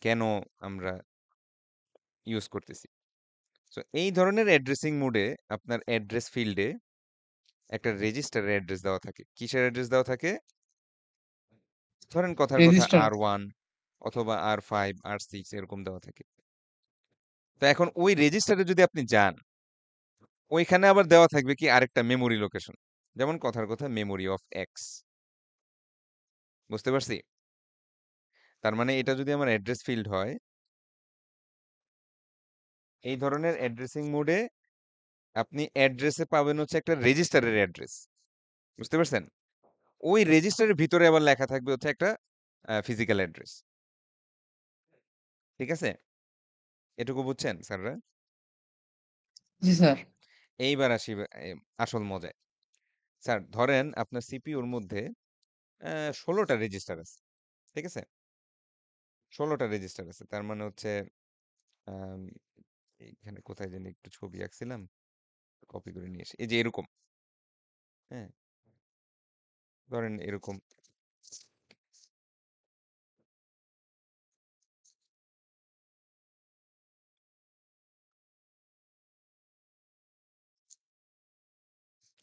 কেন আমরা ইউজ করতেছি। সো এই ধরনের অ্যাড্রেসিং মোডে আপনার অ্যাড্রেস ফিল্ডে একটা রেজিস্টারের অ্যাড্রেস দেওয়া থাকে। কিসের অ্যাড্রেস দেওয়া থাকে? ধরেন কথার কথা রেজিস্টার। R1 অথবা R5 R6 এরকম দেওয়া থাকে। তো এখন ওই রেজিস্টারে যদি আপনি যান, ওইখানে আবার দেওয়া থাকবে কি আরেকটা মেমোরি লোকেশন। যেমন কথার কথা মেমোরি অফ এক্স। বুঝতে পারছি? তার মানে এটা যদি আমার অ্যাড্রেস ফিল্ড হয়, এই ধরনের অ্যাড্রেসিং মোডে আপনি অ্যাড্রেসে পাবেন হচ্ছে একটা রেজিস্টারের অ্যাড্রেস। বুঝতে পারছেন? ওই রেজিস্টারের ভিতরে আবার লেখা থাকবে হচ্ছে একটা ফিজিক্যাল অ্যাড্রেস। ঠিক আছে? এটুকু বুঝছেন স্যাররা? জি স্যার। এইবার আসি আসল মজায়। স্যার ধরেন আপনার সিপিইউর মধ্যে ১৬টা রেজিস্টার আছে। ঠিক আছে? ১৬টা রেজিস্টার আছে। তার মানে হচ্ছে আম এইখানে কোথায় জানি একটু ছবি আঁকছিলাম। কপি করে নিয়ে আসি। এই যে এরকম। হ্যাঁ? ধরেন এরকম।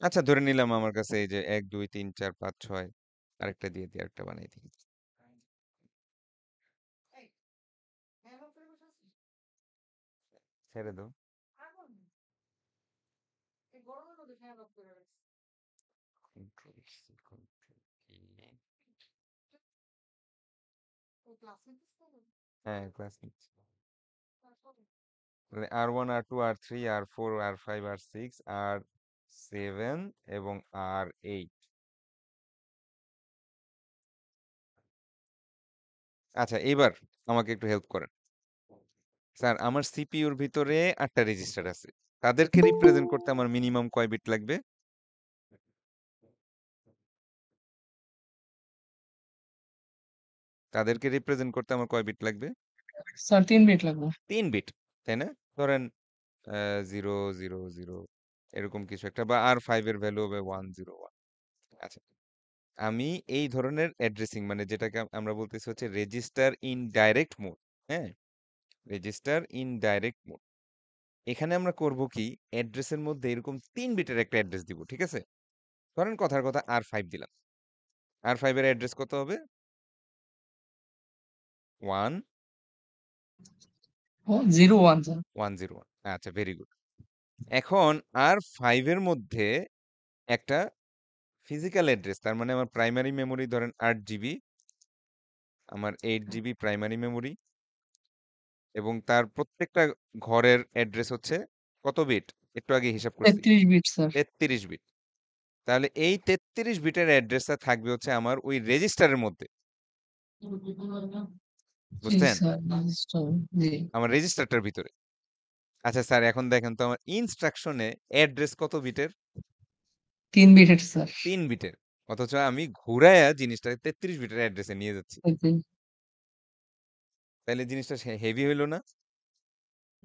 আচ্ছা ধরে নিলাম আমার কাছে এই যে ১, ২, ৩, ৪, ৫, ৬ আরেকটা দিয়ে দিই, আরেকটা বানাই দিই। ছেড়ে দাও। Control C, control E. হ্যাঁ, ক্লাস নিচ্ছি। মানে R1, R2, R3, R4, R5, R6, R7 এবং R8। আচ্ছা এবার আমাকে একটু হেল্প করেন। স্যার আমার সিপিইউর ভিতরে ৮টা রেজিস্টার আছে। তাদেরকে রিপ্রেজেন্ট করতে আমার মিনিমাম কয় বিট লাগবে? তাদেরকে রিপ্রেজেন্ট করতে আমার কয় বিট লাগবে? স্যার ৩ মিনিট লাগবে। ৩ বিট, তাই না? ধরেন 0, 0, 0 এরকম কিছু একটা বা R5 এর ভ্যালু হবে 101। আচ্ছা, আমি এই ধরনের অ্যাড্রেসিং মানে যেটাকে আমরা বলতেছি হচ্ছে রেজিস্টার ইন ডাইরেক্ট মোড। হ্যাঁ? Register in direct mode. এখানে আমরা করব কি অ্যাড্রেসের মধ্যে এরকম ৩ বিটের একটা অ্যাড্রেস দিব। ঠিক আছে? ধরেন কথার কথা R5 দিলাম। R5 এর অ্যাড্রেস কত হবে? 1 ও 01 স্যার। 101। আচ্ছা ভেরি গুড। এখন R5 এর মধ্যে একটা ফিজিক্যাল অ্যাড্রেস তার মানে আমার প্রাইমারি মেমোরি ধরেন ৮ জিবি, আমার 8 জিবি প্রাইমারি মেমোরি এবং তার প্রত্যেকটা ঘরের অ্যাড্রেস হচ্ছে কত বিট? একটু আগে হিসাব করছি ৩৩ বিট স্যার। ৩৩ বিট। তাহলে এই ৩৩ বিটের অ্যাড্রেসটা থাকবে হচ্ছে আমার ওই রেজিস্টারের মধ্যে। জি বুঝছেন? Sir, register. জি। আমার রেজিস্টারটার ভিতরে। আচ্ছা স্যার এখন দেখেন তো আমার ইনস্ট্রাকশনে অ্যাড্রেস কত বিটের? ৩ বিটের স্যার। ৩ বিটের। অথচ আমি ঘুরায়া জিনিসটাকে ৩৩ বিটের অ্যাড্রেসে নিয়ে যাচ্ছি। জি, তাইলে জিনিসটা হেভি হইলো না?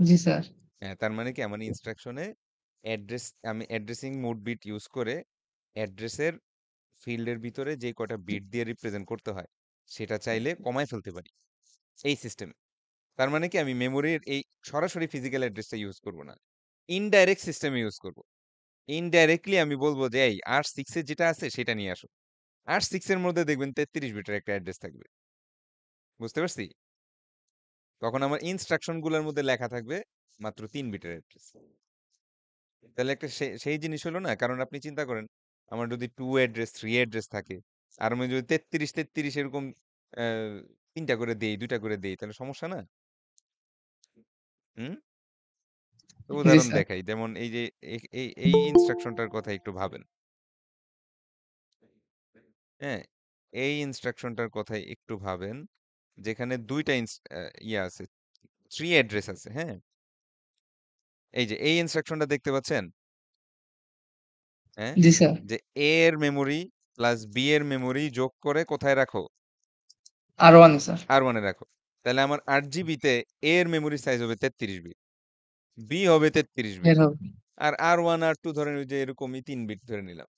জি স্যার। হ্যাঁ, তার মানে কি আমার ইনস্ট্রাকশনে আমি অ্যাড্রেসিং মোড বিট ইউজ করে অ্যাড্রেসের ফিল্ডের ভিতরে যে কয়টা বিট দিয়ে রিপ্রেজেন্ট করতে হয় সেটা চাইলে কমায় ফেলতে পারি এই সিস্টেমে। তার মানে কি আমি মেমোরির এই সরাসরি ফিজিক্যাল অ্যাড্রেসটা ইউজ করব না, ইনডাইরেক্ট সিস্টেমে ইউজ করব। ইনডাইরেক্টলি আমি বলবো যে এই R6 এর যেটা আছে সেটা নিয়ে আসো। R6 এর মধ্যে দেখবেন ৩৩ বিটের একটা অ্যাড্রেস থাকবে। বুঝতে পারছি? তখন আমার ইনস্ট্রাকশন গুলোর মধ্যে লেখা থাকবে মাত্র ৩ বিটের অ্যাড্রেস। তাহলে একটা সেই জিনিস হলো না? কারণ আপনি চিন্তা করেন, আমার যদি 2 অ্যাড্রেস, 3 অ্যাড্রেস থাকে, আর আমি যদি ৩৩, ৩৩ এরকম অ্যা ৩ টা করে দেই, ২ টা করে দেই, তাহলে সমস্যা না? হুম? তো জি উদাহরণ স্যার। দেখাই। যেমন এই যে এই ইনস্ট্রাকশনটার কথা একটু ভাবেন। হ্যাঁ? এই ইনস্ট্রাকশনটার কথাই একটু ভাবেন। যেখানে ২ টা ইয়ে আছে, 3 অ্যাড্রেস আছে, হ্যাঁ? এই যে এই ইনস্ট্রাকশনটা দেখতে পাচ্ছেন? হ্যাঁ, জি স্যার। যে এ এর মেমোরি প্লাস বি এর মেমোরি যোগ করে কোথায় রাখো? R1 এ স্যার। আর ওয়ানে রাখো। তাহলে আমার 8 জিবিতে এ এর মেমোরি সাইজ হবে 33 বিট, বি হবে 33 বিট, বের হবে। আর আর 1 আর 2 ধরেন ওই যে এরকমই 3 বিট ধরে নিলাম।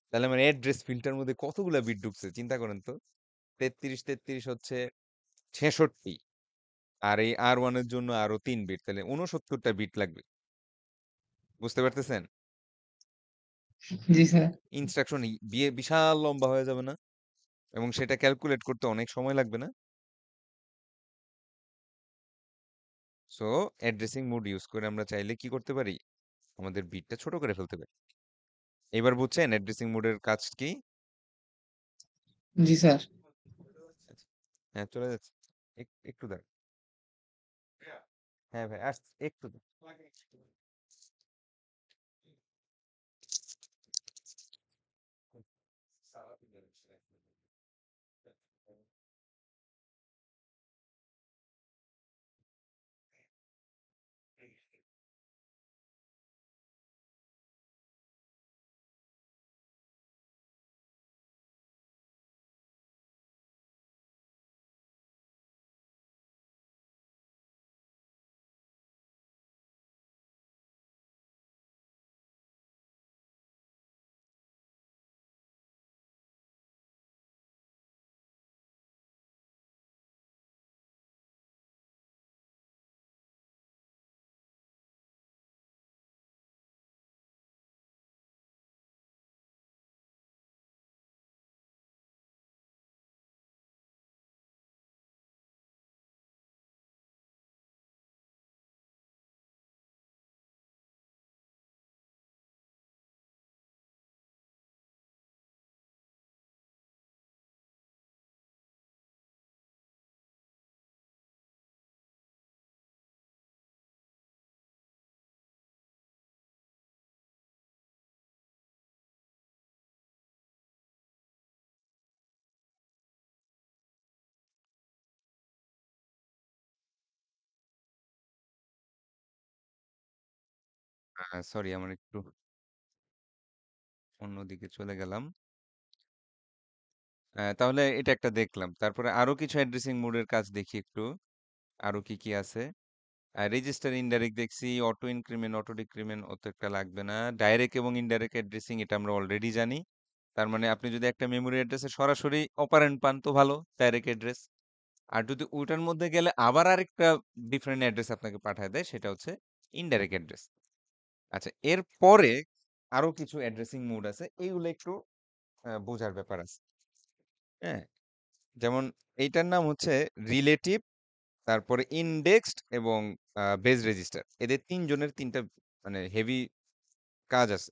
তাহলে আমার অ্যাড্রেস ফিল্ডটার মধ্যে কতগুলা বিট ঢুকছে চিন্তা করেন তো। 33 33 হচ্ছে 66, আর এই আর 1 এর জন্য আরো 3 বিট, তাহলে 69টা বিট লাগবে। বুঝতে পারতেছেন? জি স্যার। ইনস্ট্রাকশন বিয়ে বিশাল লম্বা হয়ে যাবে না? এবং সেটা ক্যালকুলেট করতে অনেক সময় লাগবে না? সো অ্যাড্রেসিং মোড ইউজ করে আমরা চাইলে কি করতে পারি? আমাদের বিটটা ছোট করে ফেলতে পারি। এবার বুঝছেন অ্যাড্রেসিং মোডের কাজ কি? জি স্যার। আচ্ছা, হ্যাঁ চলে যাচ্ছে। একটু দাঁড়ান। হ্যাঁ ভাই আসছে, একটু দাঁড়ান। সরি, আমার একটু অন্যদিকে চলে গেলাম। তাহলে এটা একটা দেখলাম, তারপরে আরো কিছু অ্যাড্রেসিং মোডের কাজ দেখি একটু। আরো কি কি আছে? রেজিস্টার ইনডাইরেক্ট দেখছি, অটো ইনক্রিমেন্ট অটো ডিক্রিমেন্ট অত একটা লাগবে না। ডাইরেক্ট এবং ইনডাইরেক্ট অ্যাড্রেসিং এটা আমরা অলরেডি জানি। তার মানে আপনি যদি একটা মেমোরি অ্যাড্রেসে সরাসরি অপারেন্ড পান তো ভালো, ডাইরেক্ট অ্যাড্রেস। আর যদি ওইটার মধ্যে গেলে আবার আরেকটা ডিফারেন্ট অ্যাড্রেস আপনাকে পাঠায় দেয়, সেটা হচ্ছে ইনডাইরেক্ট অ্যাড্রেস। আচ্ছা, এর পরে আরো কিছু অ্যাড্রেসিং মোড আছে, এইগুলো একটু বোঝার ব্যাপার আছে। হ্যাঁ, যেমন এইটার নাম হচ্ছে রিলেটিভ, তারপরে ইনডেক্সড এবং বেজ রেজিস্টার। এদের তিনজনের তিনটা মানে হেভি কাজ আছে।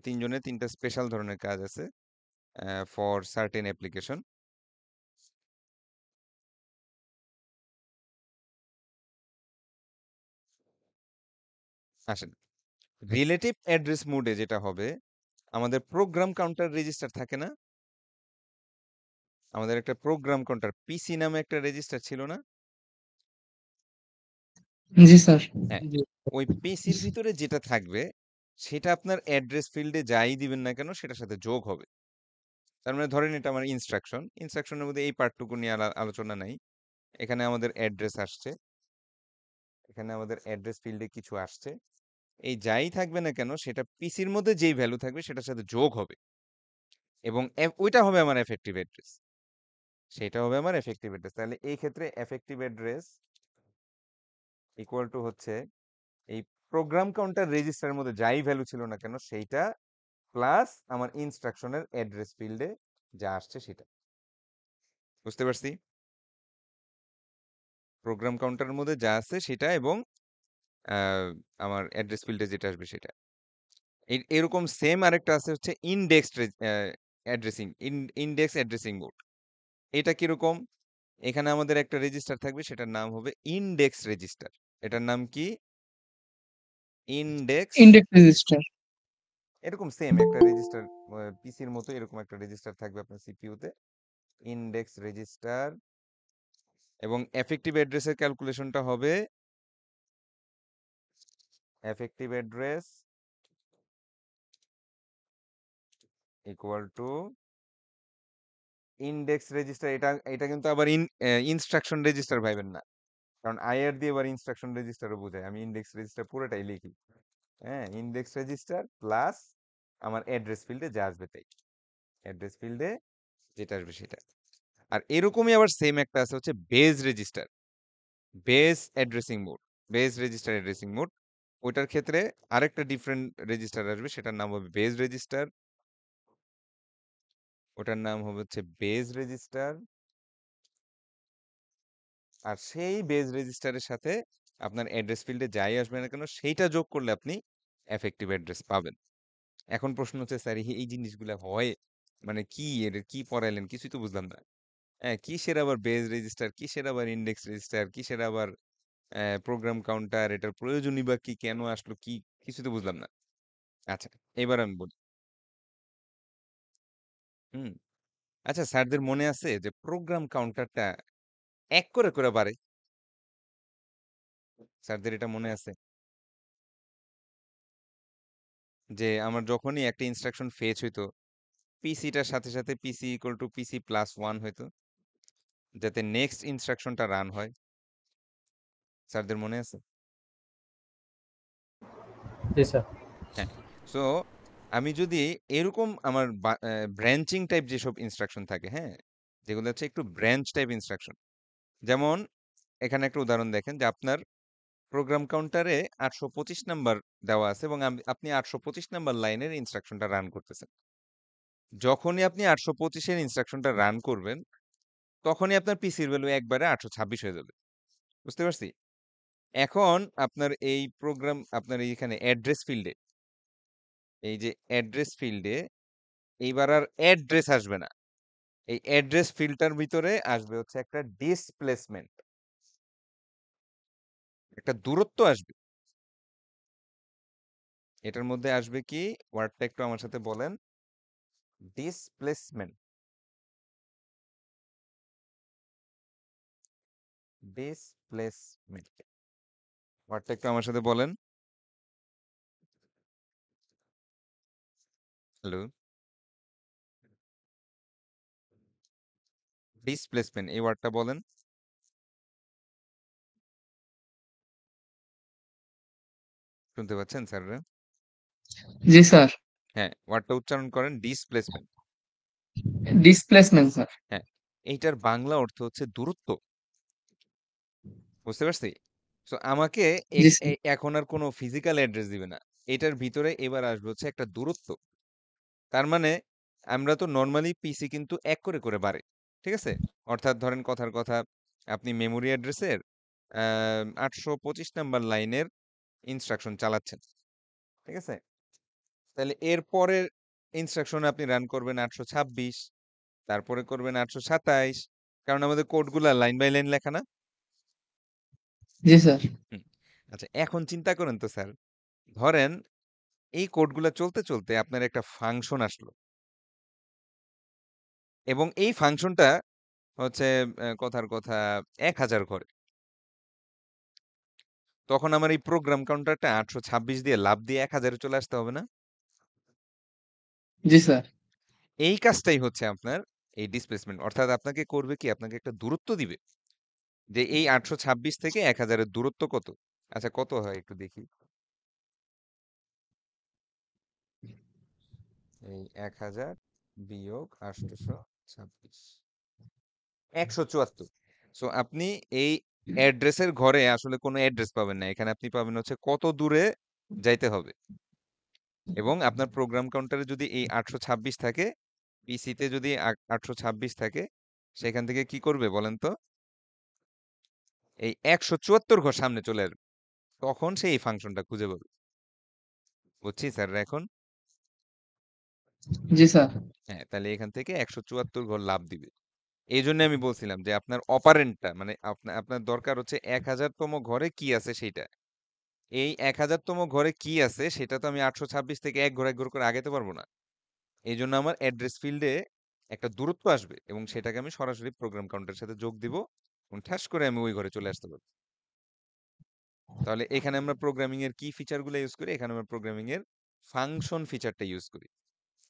তিনজনের তিনটা স্পেশাল ধরনের কাজ আছে ফর সার্টেন অ্যাপ্লিকেশন। আসেন, রিলেটিভ অ্যাড্রেস মোডে যেটা হবে, আমাদের প্রোগ্রাম কাউন্টার রেজিস্টার থাকে না? আমাদের একটা প্রোগ্রাম কাউন্টার পিসি নামে একটা রেজিস্টার ছিল না? জি স্যার। হ্যাঁ, ওই পিসির ভিতরে যেটা থাকবে সেটা আপনার অ্যাড্রেস ফিল্ডে যাই দিবেন না কেন সেটার সাথে যোগ হবে। তার মানে ধরেন এটা আমার ইনস্ট্রাকশনের মধ্যে এই পার্টটুকু নিয়ে আলোচনা নাই। এখানে আমাদের অ্যাড্রেস আসছে, এখানে আমাদের অ্যাড্রেস ফিল্ডে কিছু আসছে। এই যাই থাকবে না কেন সেটা পিসির মধ্যে যেই ভ্যালু থাকবে সেটার সাথে যোগ হবে, এবং ওইটা হবে আমার এফেক্টিভ অ্যাড্রেস। সেটা হবে আমার এফেক্টিভ অ্যাড্রেস। তাহলে এই ক্ষেত্রে এফেক্টিভ অ্যাড্রেস ইকুয়াল টু হচ্ছে এই প্রোগ্রাম কাউন্টার রেজিস্টারের মধ্যে যাই ভ্যালু ছিল না কেন সেইটা প্লাস আমার ইনস্ট্রাকশনের অ্যাড্রেস ফিল্ডে যা আসছে সেটা। বুঝতে পারছি? প্রোগ্রাম কাউন্টারের মধ্যে যা আছে সেটা এবং আহ, আমার অ্যাড্রেস ফিল্ডে যেটা আসবে সেটা। এরকম সেম আরেকটা আছে হচ্ছে indexed addressing, index addressing mode. এটা কিরকম? এখানে আমাদের একটা রেজিস্টার থাকবে, সেটার নাম হবে ইনডেক্স রেজিস্টার। এটার নাম কি? ইনডেক্স। Index register. এরকম সেম একটা রেজিস্টার, পিসির মতো এরকম একটা রেজিস্টার থাকবে আপনার সিপিইউতে, ইনডেক্স রেজিস্টার। এবং এফেক্টিভ অ্যাড্রেসের ক্যালকুলেশনটা হবে effective address equal to index register. এটা এটা কিন্তু আবার ইনস্ট্রাকশন রেজিস্টার ভাইবেন না, কারণ আইআর দিয়ে আবার ইনস্ট্রাকশন রেজিস্টারও বোঝায়। আমি ইন্ডেক্স রেজিস্টার পুরোটাই লিখি। হ্যাঁ, ইন্ডেক্স রেজিস্টার প্লাস আমার অ্যাড্রেস ফিল্ডে যা আসবে তাই, অ্যাড্রেস ফিল্ডে যেটা আসবে সেটা। আর এরকমই আবার সেম একটা আছে হচ্ছে base register, base addressing mode, base register addressing mode. ওইটার ক্ষেত্রে আরেকটা ডিফারেন্ট রেজিস্টার আসবে, সেটার নাম হবে বেজ রেজিস্টার। ওটার নাম হবে হচ্ছে বেজ রেজিস্টার। আর সেই বেজ রেজিস্টারের সাথে আপনার অ্যাড্রেস ফিল্ডে যাই আসবে না কেন সেইটা যোগ করলে আপনি এফেক্টিভ অ্যাড্রেস পাবেন। এখন প্রশ্ন হচ্ছে স্যার এই জিনিসগুলো হয় মানে কি, এর কি পড়াইলেন কিছুই তো বুঝলাম না। হ্যাঁ, কিসের আবার বেজ রেজিস্টার, কিসের আবার ইন্ডেক্স রেজিস্টার, কিসের আবার প্রোগ্রাম কাউন্টার, এটার প্রয়োজনই বা কি, কেন আসলো, কি কিছু তো বুঝলাম না। আচ্ছা, এবার আমি বলি। হুম, আচ্ছা স্যারদের মনে আছে যে প্রোগ্রাম কাউন্টারটা এক করে করে বাড়ে? স্যারদের এটা মনে আছে যে আমার যখনই একটা ইনস্ট্রাকশন ফেচ হইতো, পিসিটার সাথে সাথে PC equal to PC plus one হইতো, যাতে নেক্সট ইনস্ট্রাকশনটা রান হয়। স্যারদের মনে আছে? জি স্যার। হ্যাঁ। সো আমি যদি এরকম আমার ব্রাঞ্চিং টাইপ যেসব ইনস্ট্রাকশন থাকে, হ্যাঁ, যেগুলো হচ্ছে একটু ব্রাঞ্চ টাইপ ইনস্ট্রাকশন, যেমন এখানে একটা উদাহরণ দেখেন যে আপনার প্রোগ্রাম কাউন্টারে 825 নাম্বার দেওয়া আছে এবং আপনি 825 নাম্বার লাইনের ইনস্ট্রাকশনটা রান করতেছেন। যখনই আপনি 825-এর ইনস্ট্রাকশনটা রান করবেন, তখনই আপনার পিসির ভ্যালু একবারে 826 হয়ে যাবে। বুঝতে পারছি? এখন আপনার এই প্রোগ্রাম, আপনার এইখানে অ্যাড্রেস ফিল্ডে, এই যে অ্যাড্রেস ফিল্ডে এইবার আর অ্যাড্রেস আসবে না। এই অ্যাড্রেস ফিল্ডটার ভিতরে আসবে হচ্ছে একটা ডিসপ্লেসমেন্ট, একটা দূরত্ব আসবে। এটার মধ্যে আসবে কি, ওয়ার্ডটা একটু আমার সাথে বলেন, ডিসপ্লেসমেন্ট। ডিসপ্লেসমেন্ট ওয়ার্ডটা একটু আমার সাথে বলেন। হ্যালো, ডিসপ্লেসমেন্ট এই ওয়ার্ডটা বলেন। শুনতে পাচ্ছেন স্যাররা? জি স্যার। হ্যাঁ, ওয়ার্ডটা উচ্চারণ করেন, ডিসপ্লেসমেন্ট। Displacement sir. হ্যাঁ, এইটার বাংলা অর্থ হচ্ছে দূরত্ব। বুঝতে পারছি? সো আমাকে জি স্যার। এখন আর কোনো ফিজিক্যাল অ্যাড্রেস দিবে না, এটার ভিতরে এবার আসবে হচ্ছে একটা দূরত্ব। তার মানে আমরা তো নর্মালি পিসি কিন্তু এক করে করে বাড়ে, ঠিক আছে? অর্থাৎ ধরেন কথার কথা, আপনি মেমোরি অ্যাড্রেসের 825 নাম্বার লাইনের ইনস্ট্রাকশন চালাচ্ছেন, ঠিক আছে? তাহলে এর পরের ইনস্ট্রাকশন আপনি রান করবেন 826, তারপরে করবেন 827, কারণ আমাদের কোডগুলা লাইন বাই লাইন লেখা না? জি স্যার। হুম। আচ্ছা, এখন চিন্তা করেন তো স্যার, ধরেন এই কোডগুলা চলতে চলতে আপনার একটা ফাংশন আসলো এবং এই ফাংশনটা হচ্ছে কথার কথা 1000 ঘরে। তখন আমার এই প্রোগ্রাম কাউন্টারটা 826 দিয়ে লাফ দিয়ে 1000-এ চলে আসতে হবে না? জি স্যার। এই কাজটাই হচ্ছে আপনার এই ডিসপ্লেসমেন্ট। অর্থাৎ আপনাকে করবে কি, আপনাকে একটা দূরত্ব দিবে যে এই 826 থেকে 1000-এর দূরত্ব কত। আচ্ছা, কত হয় একটু দেখি। এই 1000 বিয়োগ 826, 174। সো আপনি এই অ্যাড্রেসের ঘরে আসলে কোনো অ্যাড্রেস পাবেন না, এখানে আপনি পাবেন হচ্ছে কত দূরে যাইতে হবে। এবং আপনার প্রোগ্রাম কাউন্টারে যদি এই 826 থাকে, পিসিতে যদি 826 থাকে, সেখান থেকে কি করবে বলেন তো, এই 174 ঘর সামনে চলে আসবে, তখন সে এই ফাংশনটা খুঁজে পাবে। বুঝছি স্যাররা এখন? জি স্যার। হ্যাঁ, তাহলে এখান থেকে 174 ঘর লাভ দিবে। এই জন্য আমি বলছিলাম যে আপনার অপারেন্টটা মানে আপনার আপনার দরকার হচ্ছে 1000তম ঘরে কি আছে সেইটা। এই 1000তম ঘরে কি আছে সেটা তো আমি 826 থেকে এক ঘর এক ঘর করে আগাইতে পারবো না। এই জন্য আমার অ্যাড্রেস ফিল্ডে একটা দূরত্ব আসবে এবং সেটাকে আমি সরাসরি প্রোগ্রাম কাউন্টারের সাথে যোগ দিব এবং ঠাস করে আমি ওই ঘরে চলে আসতে পারবো। তাহলে এখানে আমরা প্রোগ্রামিং এর কি ফিচারগুলো ইউজ করি? এখানে আমরা প্রোগ্রামিং এর ফাংশন ফিচারটা ইউজ করি।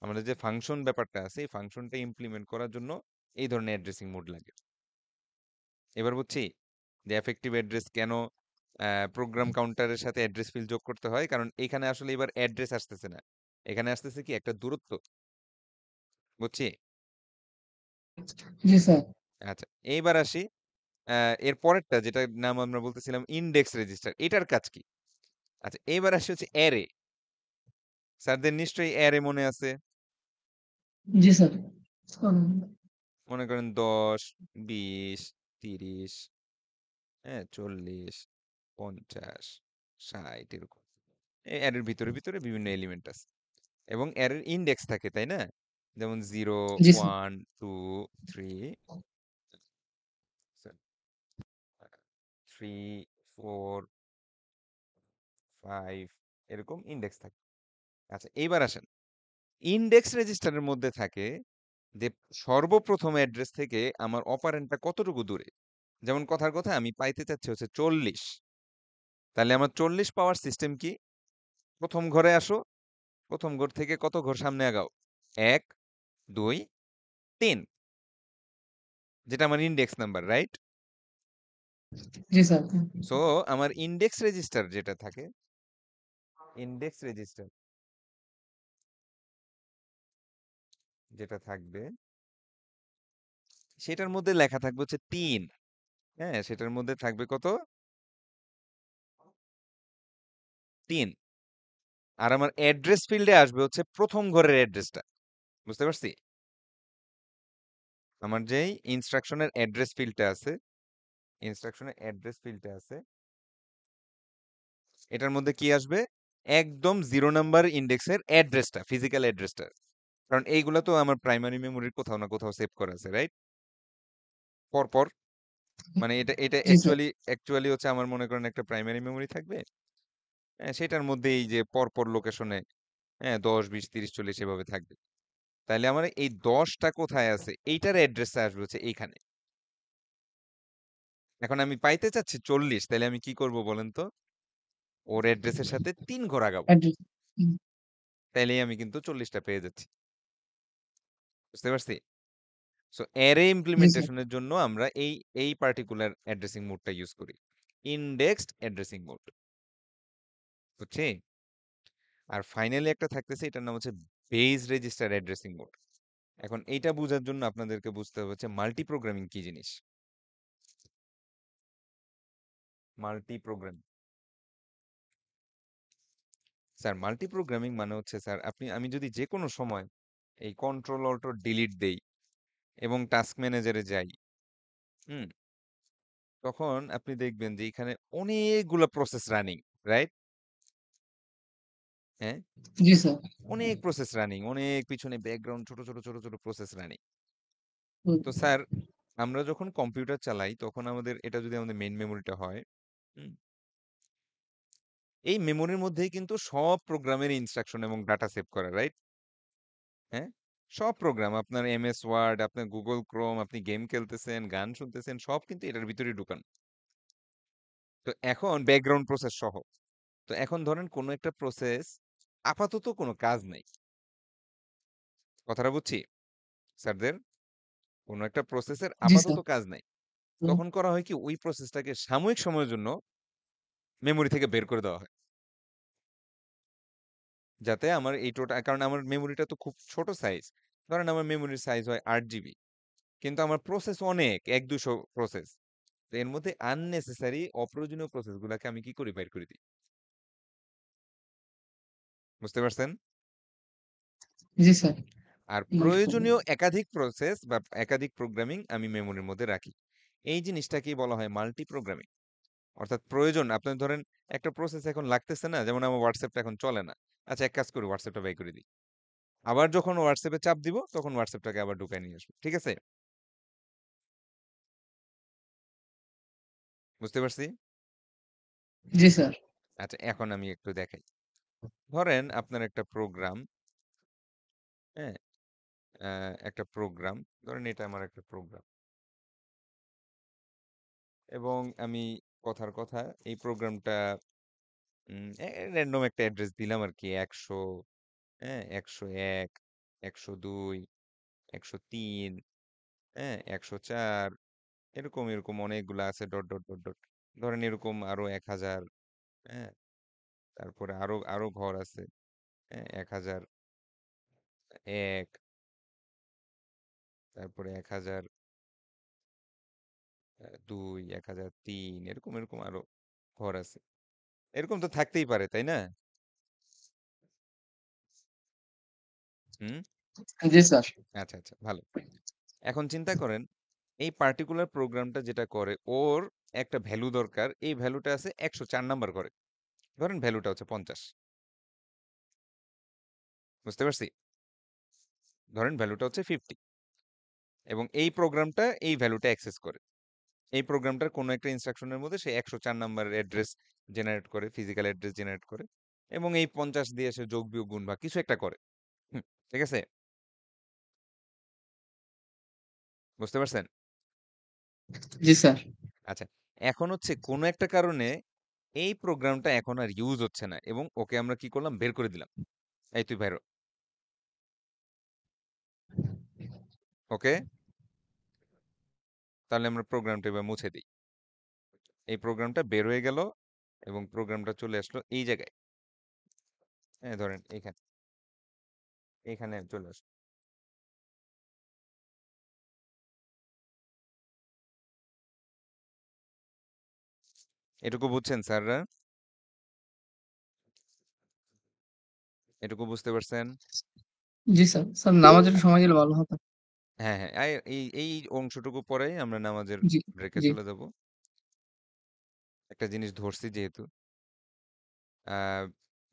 আমাদের যে ফাংশন ব্যাপারটা আছে, এই ফাংশনটা ইমপ্লিমেন্ট করার জন্য এই ধরনের অ্যাড্রেসিং মোড লাগে। এবার বুঝছি যে এফেক্টিভ অ্যাড্রেস কেন প্রোগ্রাম কাউন্টারের সাথে অ্যাড্রেস ফিল্ড যোগ করতে হয়, কারণ এখানে আসলে এবার অ্যাড্রেস আসতেছে না, এখানে আসতেছে কি একটা দূরত্ব। বুঝছি? জি স্যার। আচ্ছা, এইবার আসি এর পরেরটা, যেটার নাম আমরা বলতেছিলাম ইনডেক্স রেজিস্টার। এটার কাজ কি? আচ্ছা, এইবার আসি হচ্ছে অ্যারে। স্যারদের নিশ্চয়ই অ্যারে মনে আছে। জি স্যার। মনে করেন ১০, ২০, ৩০, হ্যাঁ, ৪০, ৫০, ৬০ এরকম। এই অ্যারের ভিতরে ভিতরে বিভিন্ন এলিমেন্ট আছে এবং অ্যারের ইনডেক্স থাকে, তাই না? যেমন 0, জি স্যার। 1, 2, 3, 3, 4, 5 এরকম ইনডেক্স থাকে। আচ্ছা, এইবার আসেন ইনডেক্স রেজিস্টারের মধ্যে থাকে যে সর্বপ্রথম অ্যাড্রেস থেকে আমার অপারেন্ডটা কতটুকু দূরে। যেমন কথার কথা আমি পাইতে চাচ্ছি হচ্ছে 40, তাহলে আমার 40 পাওয়ার সিস্টেম কি? প্রথম ঘরে আসো, প্রথম ঘর থেকে কত ঘর সামনে আগাও? 1, 2, 3, যেটা আমার ইনডেক্স নাম্বার, রাইট? জি স্যার। সো আমার ইনডেক্স রেজিস্টার যেটা থাকে, ইনডেক্স রেজিস্টার যেটা থাকবে সেটার মধ্যে লেখা থাকবে হচ্ছে 3। হ্যাঁ, সেটার মধ্যে থাকবে কত? 3। আর আমার অ্যাড্রেস ফিল্ডে আসবে হচ্ছে প্রথম ঘরের অ্যাড্রেসটা। বুঝতে পারছি? আমার যেই ইনস্ট্রাকশনের অ্যাড্রেস ফিল্ডটা আছে, ইনস্ট্রাকশনের অ্যাড্রেস ফিল্ডটা আছে, এটার মধ্যে কি আসবে? একদম 0 নাম্বার ইন্ডেক্সের অ্যাড্রেসটা, ফিজিক্যাল অ্যাড্রেসটা। কারণ এইগুলা তো আমার প্রাইমারি মেমোরির কোথাও না কোথাও সেভ করা আছে, রাইট? পরপর, মানে এটা এটা জি স্যার। অ্যাকচুয়ালি হচ্ছে আমার মনে করেন একটা প্রাইমারি মেমোরি থাকবে। হ্যাঁ, সেটার মধ্যে এই যে পরপর লোকেশনে, হ্যাঁ, 10, 20, 30, 40 এভাবে থাকবে। তাইলে আমার এই 10টা কোথায় আছে এইটার অ্যাড্রেসটা আসবে হচ্ছে এইখানে। এখন আমি পাইতে চাচ্ছি 40, তাহলে আমি কি করব বলেন তো? ওর অ্যাড্রেসের সাথে 3 ঘর আগাবো। অ্যাড্রেস। তাইলেই আমি কিন্তু 40টা পেয়ে যাচ্ছি। বুঝতে পারছি? সো অ্যারে জি স্যার। ইমপ্লিমেন্টেশনের জন্য আমরা এই পার্টিকুলার অ্যাড্রেসিং মোডটা ইউজ করি। Indexed addressing mode. বুঝছি? আর ফাইনালি একটা থাকতেছে, এটার নাম হচ্ছে বেজ রেজিস্টার অ্যাড্রেসিং মোড। এখন এইটা বোঝার জন্য আপনাদেরকে বুঝতে হবে হচ্ছে মাল্টি প্রোগ্রামিং কি জিনিস। Multiprogram, sir multiprogramming মানে হচ্ছে স্যার আমি যদি যে কোনো সময় এই কন্ট্রোল অল্ট ডিলিট দেই এবং টাস্ক ম্যানেজারে যাই, হুম, তখন আপনি দেখবেন যে এখানে অনেকগুলা প্রসেস রানিং, রাইট? হ্যাঁ, জি স্যার। অনেক প্রসেস রানিং, অনেক পিছনে ব্যাকগ্রাউন্ড ছোট ছোট ছোট ছোট প্রসেস রানিং। হুম, তো স্যার আমরা যখন কম্পিউটার চালাই তখন আমাদের এটা যদি আমাদের মেইন মেমোরিটা হয়, হুম, এই মেমোরির মধ্যেই কিন্তু সব প্রোগ্রামের ইনস্ট্রাকশন এবং ডাটা সেভ করা, রাইট? হ্যাঁ, সব প্রোগ্রাম, আপনার এমএস ওয়ার্ড, আপনার গুগল ক্রোম, আপনি গেম খেলতেছেন, গান শুনতেছেন, সব কিন্তু এটার ভিতরে ঢুকান। তো এখন ব্যাকগ্রাউন্ড প্রসেস সহ, তো এখন ধরেন কোনো একটা প্রসেস আপাতত কোনো কাজ নাই, কথাটা বুঝছি স্যারদের? কোনো একটা প্রসেসের জি আপাতত স্যার। কাজ নাই, হুম, তখন করা হয় কি ওই প্রসেসটাকে সাময়িক সময়ের জন্য মেমোরি থেকে বের করে দেওয়া হয়, যাতে আমার এই টোটাল, কারণ আমার মেমোরিটা তো খুব ছোট সাইজ, ধরেন আমার মেমোরির সাইজ হয় 8 জিবি, কিন্তু আমার প্রসেস অনেক, 100-200 প্রসেস। তো এর মধ্যে আননেসেসারি অপ্রয়োজনীয় প্রসেস গুলাকে আমি কি করি? বের করে দিই। বুঝতে পারছেন? জি স্যার। আর মাল্টি প্রয়োজনীয় একাধিক প্রসেস বা একাধিক প্রোগ্রামিং আমি মেমোরির মধ্যে রাখি। এই জিনিসটাকেই বলা হয় মাল্টি প্রোগ্রামিং। অর্থাৎ প্রয়োজন, আপনার ধরেন একটা প্রসেস এখন লাগতেছে না, যেমন আমার হোয়াটসঅ্যাপটা এখন চলে না। আচ্ছা, এক কাজ করি, হোয়াটসঅ্যাপটা বের করে দিই। আবার যখন হোয়াটসঅ্যাপে চাপ দিব তখন হোয়াটসঅ্যাপটাকে আবার ঢুকায় নিয়ে আসবো। ঠিক আছে? বুঝতে পারছি? জি স্যার। আচ্ছা, এখন আমি একটু দেখাই। ধরেন আপনার একটা প্রোগ্রাম, হ্যাঁ, একটা প্রোগ্রাম, ধরেন এটা আমার একটা প্রোগ্রাম এবং আমি কথার কথা এই প্রোগ্রামটা র্যান্ডম একটা অ্যাড্রেস দিলাম আর কি 100, হ্যাঁ 101, 102, 103, হ্যাঁ 104, এরকম এরকম অনেকগুলো আছে ডট ডট ডট ডট। ধরেন এরকম আরো 1000, হ্যাঁ তারপরে আরো আরো ঘর আছে, হ্যাঁ 1001, তারপরে 1002, 1003, এরকম এরকম আরো ঘর আছে। এরকম তো থাকতেই পারে, তাই না? হুম। জি স্যার। আচ্ছা আচ্ছা, ভালো। এখন চিন্তা করেন এই পার্টিকুলার প্রোগ্রামটা যেটা করে, ওর একটা ভ্যালু দরকার, এই ভ্যালুটা আছে 104 নাম্বার করে। ধরেন ভ্যালুটা হচ্ছে 50। বুঝতে পারছি? ধরেন ভ্যালুটা হচ্ছে 50 এবং এই প্রোগ্রামটা এই ভ্যালুটা অ্যাক্সেস করে। এই প্রোগ্রামটার কোনো একটা ইনস্ট্রাকশনের মধ্যে সে 104 নাম্বার অ্যাড্রেস জেনারেট করে, ফিজিক্যাল অ্যাড্রেস জেনারেট করে, এবং এই 50 দিয়ে সে যোগ বিয়োগ গুণ বা কিছু একটা করে। হুম, ঠিক আছে? বুঝতে পারছেন? জি স্যার। আচ্ছা, এখন হচ্ছে কোনো একটা কারণে এই প্রোগ্রামটা এখন আর ইউজ হচ্ছে না এবং ওকে আমরা কি করলাম, বের করে দিলাম। এই তুই বাইর হ। ওকে, তাহলে আমরা প্রোগ্রামটা এবার মুছে দিই। এই প্রোগ্রামটা বের হয়ে গেল এবং প্রোগ্রামটা চলে আসলো এই জায়গায়। হ্যাঁ ধরেন এইখানে, এইখানে চলে আসলো। এটুকু বুঝছেন স্যাররা? এটুকু বুঝতে পারছেন? জি স্যার। স্যার নামাজের আ- সময় দিলে ভালো হতো। হ্যাঁ হ্যাঁ, এই এই অংশটুকু পরেই আমরা নামাজের জি, ব্রেকে জি, চলে যাব। একটা জিনিস ধরছি যেহেতু, আহ,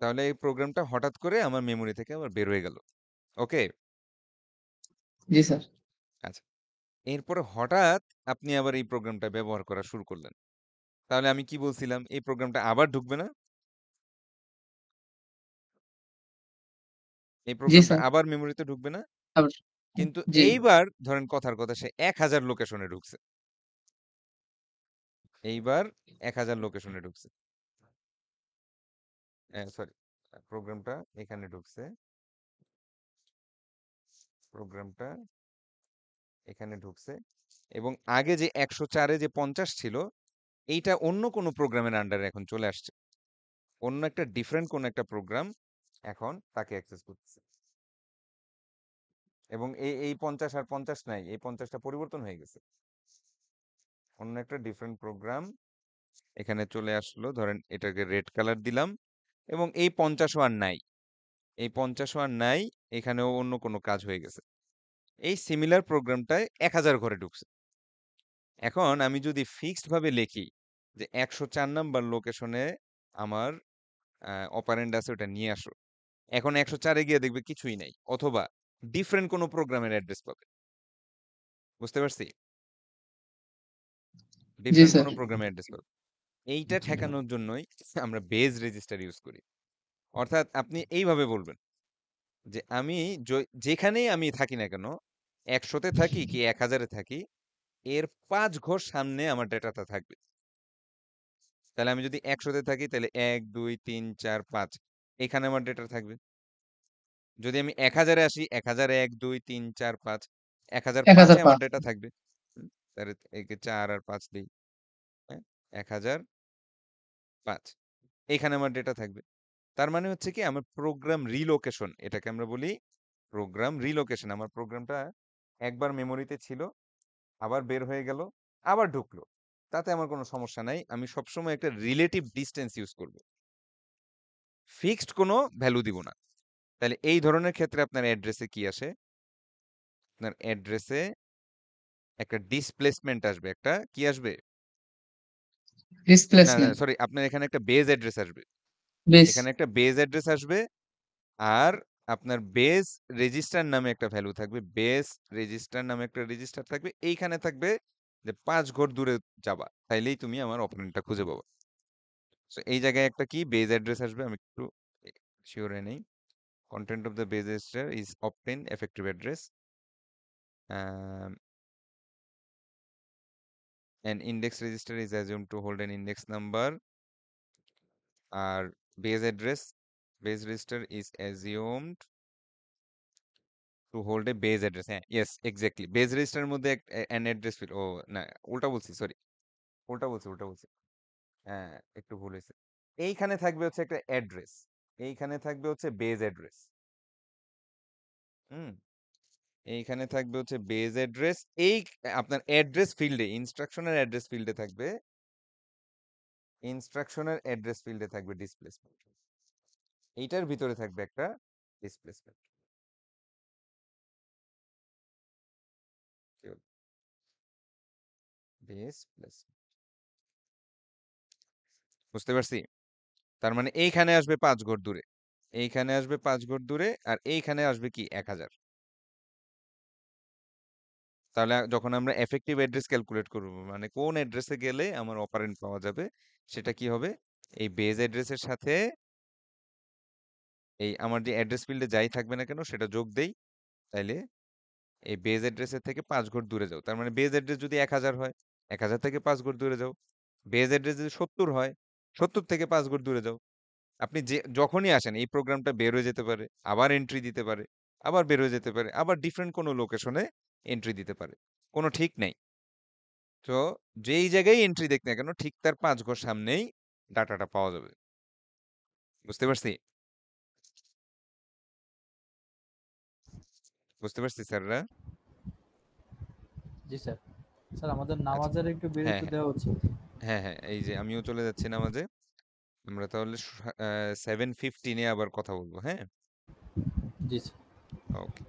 তাহলে এই প্রোগ্রামটা হঠাৎ করে আমার মেমোরি থেকে আবার বের হয়ে গেল। ওকে। জি স্যার। আচ্ছা, এরপরে হঠাৎ আপনি আবার এই প্রোগ্রামটা ব্যবহার করা শুরু করলেন। তাহলে আমি কি বলছিলাম, এই প্রোগ্রামটা আবার ঢুকবে না? এই জি প্রোগ্রামটা স্যার। আবার মেমোরিতে ঢুকবে না? আবার কিন্তু জি, এইবার ধরেন কথার কথা সে 1000 লোকেশনে ঢুকছে। এইবার 1000 লোকেশনে ঢুকছে। সরি, প্রোগ্রামটা এখানে ঢুকছে, প্রোগ্রামটা এখানে ঢুকছে, এবং আগে যে 104-এ যে 50 ছিল, এইটা অন্য কোনো প্রোগ্রামের আন্ডারে এখন চলে আসছে। অন্য একটা ডিফারেন্ট কোন একটা প্রোগ্রাম এখন তাকে অ্যাক্সেস করতেছে, এবং এই 50 আর 50 নাই, এই 50টা পরিবর্তন হয়ে গেছে। অন্য একটা ডিফারেন্ট প্রোগ্রাম এখানে চলে আসলো, ধরেন এটাকে রেড কালার দিলাম, এবং এই 50ও আর নাই, এই 50ও আর নাই, এখানেও অন্য কোনো কাজ হয়ে গেছে। এই সিমিলার প্রোগ্রামটায় 1000 ঘরে ঢুকছে। এখন আমি যদি ফিক্সড ভাবে লিখি যে 104 নাম্বার লোকেশনে আমার অপারেন্ড আছে, ওটা নিয়ে আসো, এখন 104-এ গিয়ে দেখবে কিছুই নাই, অথবা ডিফারেন্ট কোনো প্রোগ্রামের অ্যাড্রেস পাবে। বুঝতে পারছি? জি ডিফারেন্ট স্যার। কোনো প্রোগ্রামের অ্যাড্রেস পাবে। এইটা ঠেকানোর জন্যই আমরা বেজ রেজিস্টার ইউজ করি। অর্থাৎ আপনি এইভাবে বলবেন যে আমি যেখানেই আমি থাকি না কেন, 100-তে থাকি কি 1000-এ থাকি, এর 5 ঘর সামনে আমার ডেটাটা থাকবে। তাহলে আমি যদি 100-তে থাকি তাহলে 1 2 3 4 5 এখানে আমার ডেটা থাকবে। যদি আমি 1000-এ আসি, 1000 1 2 3 4 5, 1005-এ আমার 1005। ডেটা থাকবে। হুম, তাহলে একে 4 আর 5 দিই, হ্যাঁ 1005, এখানে আমার ডেটা থাকবে। তার মানে হচ্ছে কি, আমার প্রোগ্রাম রিলোকেশন, এটাকে আমরা বলি প্রোগ্রাম রিলোকেশন। আমার প্রোগ্রামটা একবার মেমোরিতে ছিল, আবার বের হয়ে গেল, আবার ঢুকলো, তাতে আমার কোনো সমস্যা নাই। আমি সবসময় একটা রিলেটিভ ডিস্টেন্স ইউজ করব, ফিক্সড কোনো ভ্যালু দিব না। তাহলে এই ধরনের ক্ষেত্রে আপনার অ্যাড্রেসে কি আসে? আপনার অ্যাড্রেসে একটা ডিসপ্লেসমেন্ট আসবে, একটা কি আসবে, না না ডিসপ্লেসমেন্ট। সরি, আপনার এখানে একটা বেজ অ্যাড্রেস আসবে। বেস। এখানে একটা বেজ অ্যাড্রেস আসবে, আর আপনার বেস রেজিস্টার নামে একটা ভ্যালু থাকবে, বেস রেজিস্টার নামে একটা রেজিস্টার থাকবে, এইখানে থাকবে যে 5 ঘর দূরে যাবা তাইলেই তুমি আমার অপারেন্ডটা খুঁজে পাবা। So এই জায়গায় একটা কি বেস অ্যাড্রেস আসবে, আমি একটু শিওর হয়ে নেই। Content of the base register is obtain effective address, An index register is assumed to hold an index number. আর base register is assumed to hold a base address. হ্যাঁ, yes, exactly. Base register এর মধ্যে an address field. ও না, উল্টা বলছি, sorry. উল্টা বলছি। হ্যাঁ, একটু ভুল হয়েছে। এইখানে থাকবে হচ্ছে একটা অ্যাড্রেস। এইখানে থাকবে হচ্ছে বেজ অ্যাড্রেস। হুম, এইখানে থাকবে হচ্ছে বেজ অ্যাড্রেস। এই আপনার অ্যাড্রেস ফিল্ডে, ইনস্ট্রাকশনের অ্যাড্রেস ফিল্ডে থাকবে ডিসপ্লেসমেন্ট। এইটার ভিতরে থাকবে একটা ডিসপ্লেসমেন্ট। ডিসপ্লেসমেন্ট, বুঝতে পারছি? তার মানে এইখানে আসবে 5 ঘর দূরে, এইখানে আসবে 5 ঘর দূরে, আর এইখানে আসবে কি 1000। তাহলে যখন আমরা এফেক্টিভ অ্যাড্রেস ক্যালকুলেট করব, মানে কোন অ্যাড্রেসে গেলে আমার অপারেন্ড পাওয়া যাবে, সেটা কি হবে? এই বেজ অ্যাড্রেসের সাথে এই আমার যে অ্যাড্রেস ফিল্ডে যাই থাকবে না কেন সেটা যোগ দেই। তাইলে এই বেজ অ্যাড্রেসের থেকে 5 ঘর দূরে যাও। তার মানে বেজ অ্যাড্রেস যদি 1000 হয়, 1000 থেকে 5 ঘর দূরে যাও। বেজ অ্যাড্রেস যদি 70 হয়, 70 থেকে 5 ঘর দূরে যাও। আপনি যে যখনই আসেন এই প্রোগ্রামটা বের হয়ে যেতে পারে, আবার এন্ট্রি দিতে পারে, আবার বের হয়ে যেতে পারে, আবার ডিফারেন্ট কোনো লোকেশনে এন্ট্রি দিতে পারে। কোনো ঠিক নেই। তো যেই জায়গায় এন্ট্রি দেখ না কেন, ঠিক তার 5 ঘর সামনেই ডাটাটা পাওয়া যাবে। বুঝতে পারছি? বুঝতে পারছি স্যাররা? জি স্যার। স্যার আমাদের আচ্ছা, নামাজের একটু হ্যাঁ, বিরতি হ্যাঁ, দেওয়া উচিত। হ্যাঁ, হ্যাঁ, এই যে আমিও চলে যাচ্ছি নামাজে। আমরা তাহলে 7:15 আবার কথা বলবো, হ্যাঁ? জি স্যার। ওকে।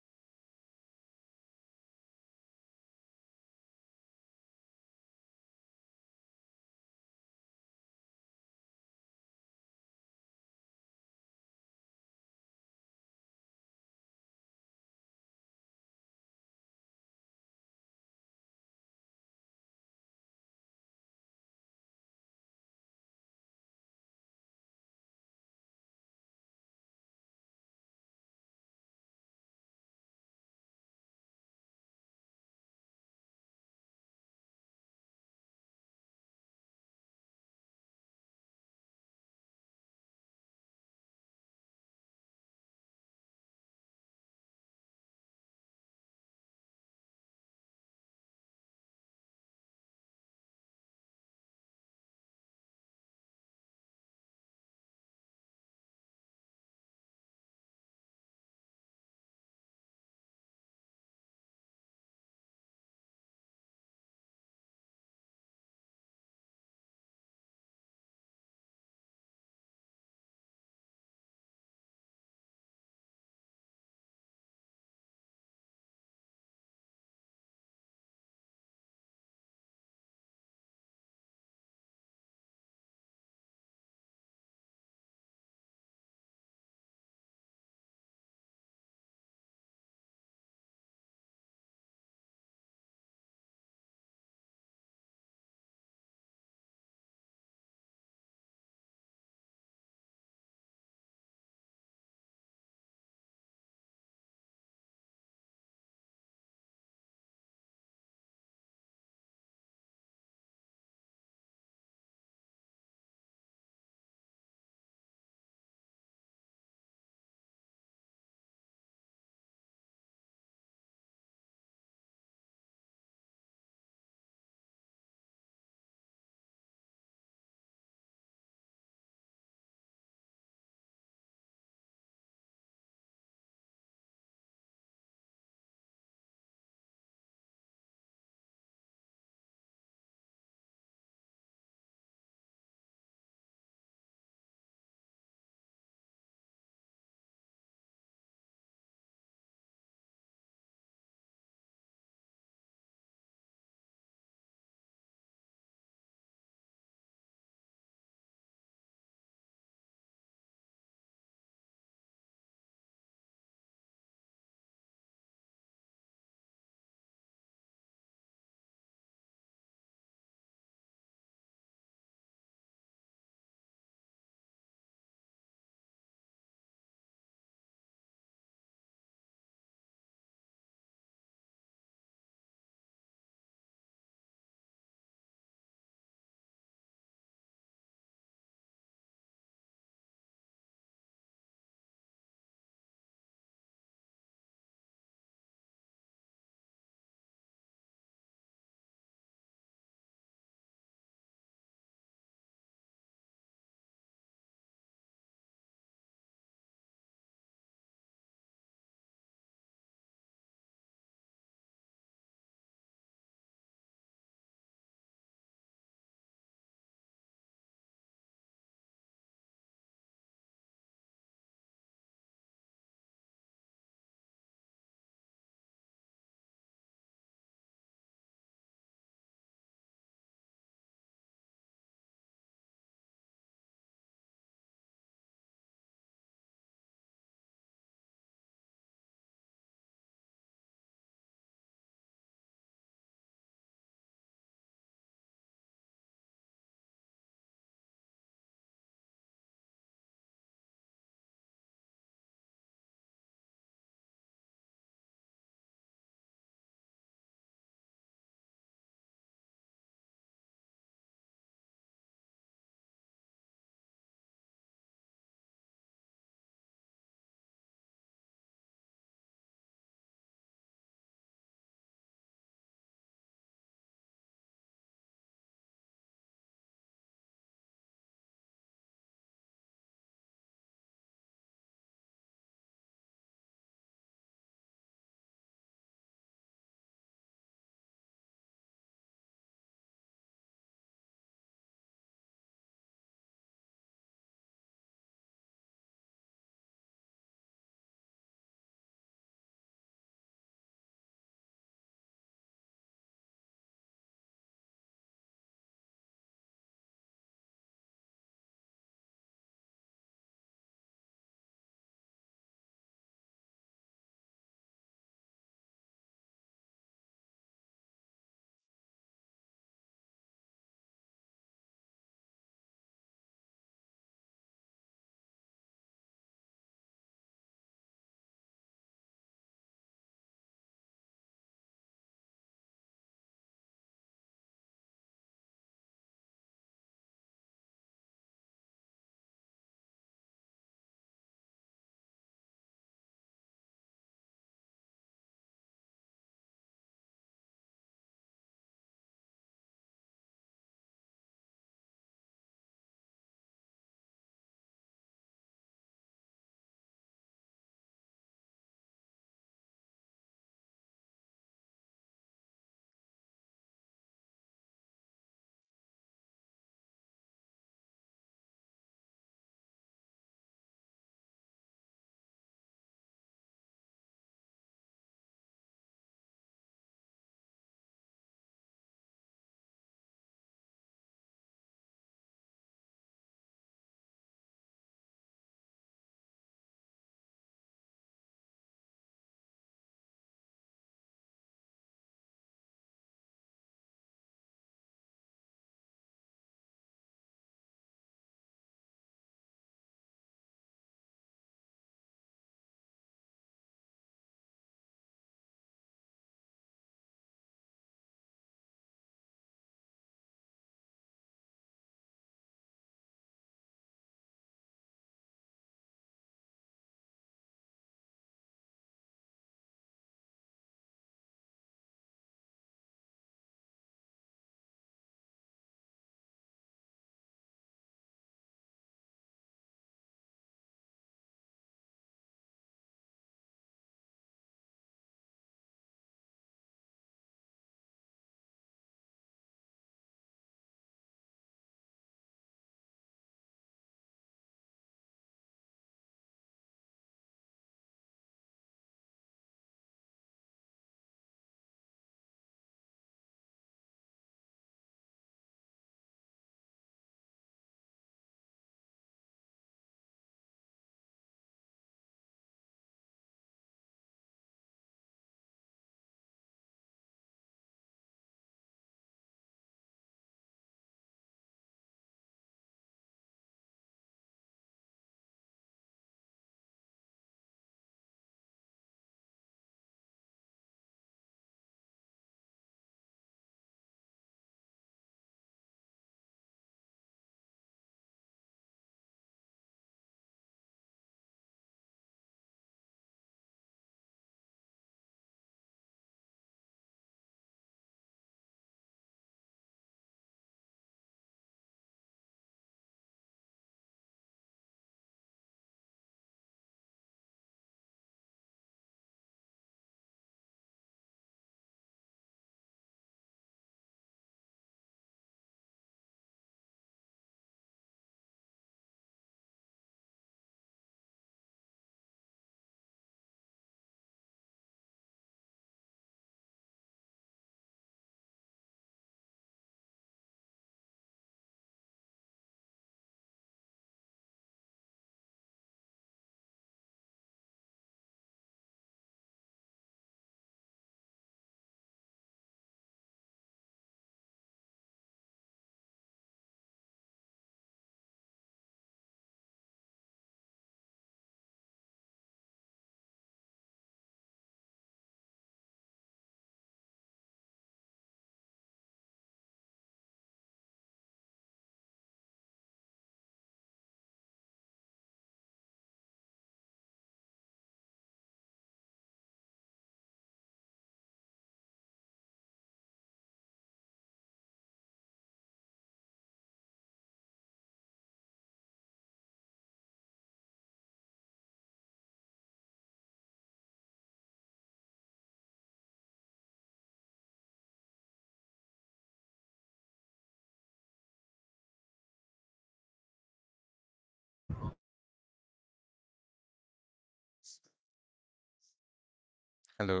হ্যালো,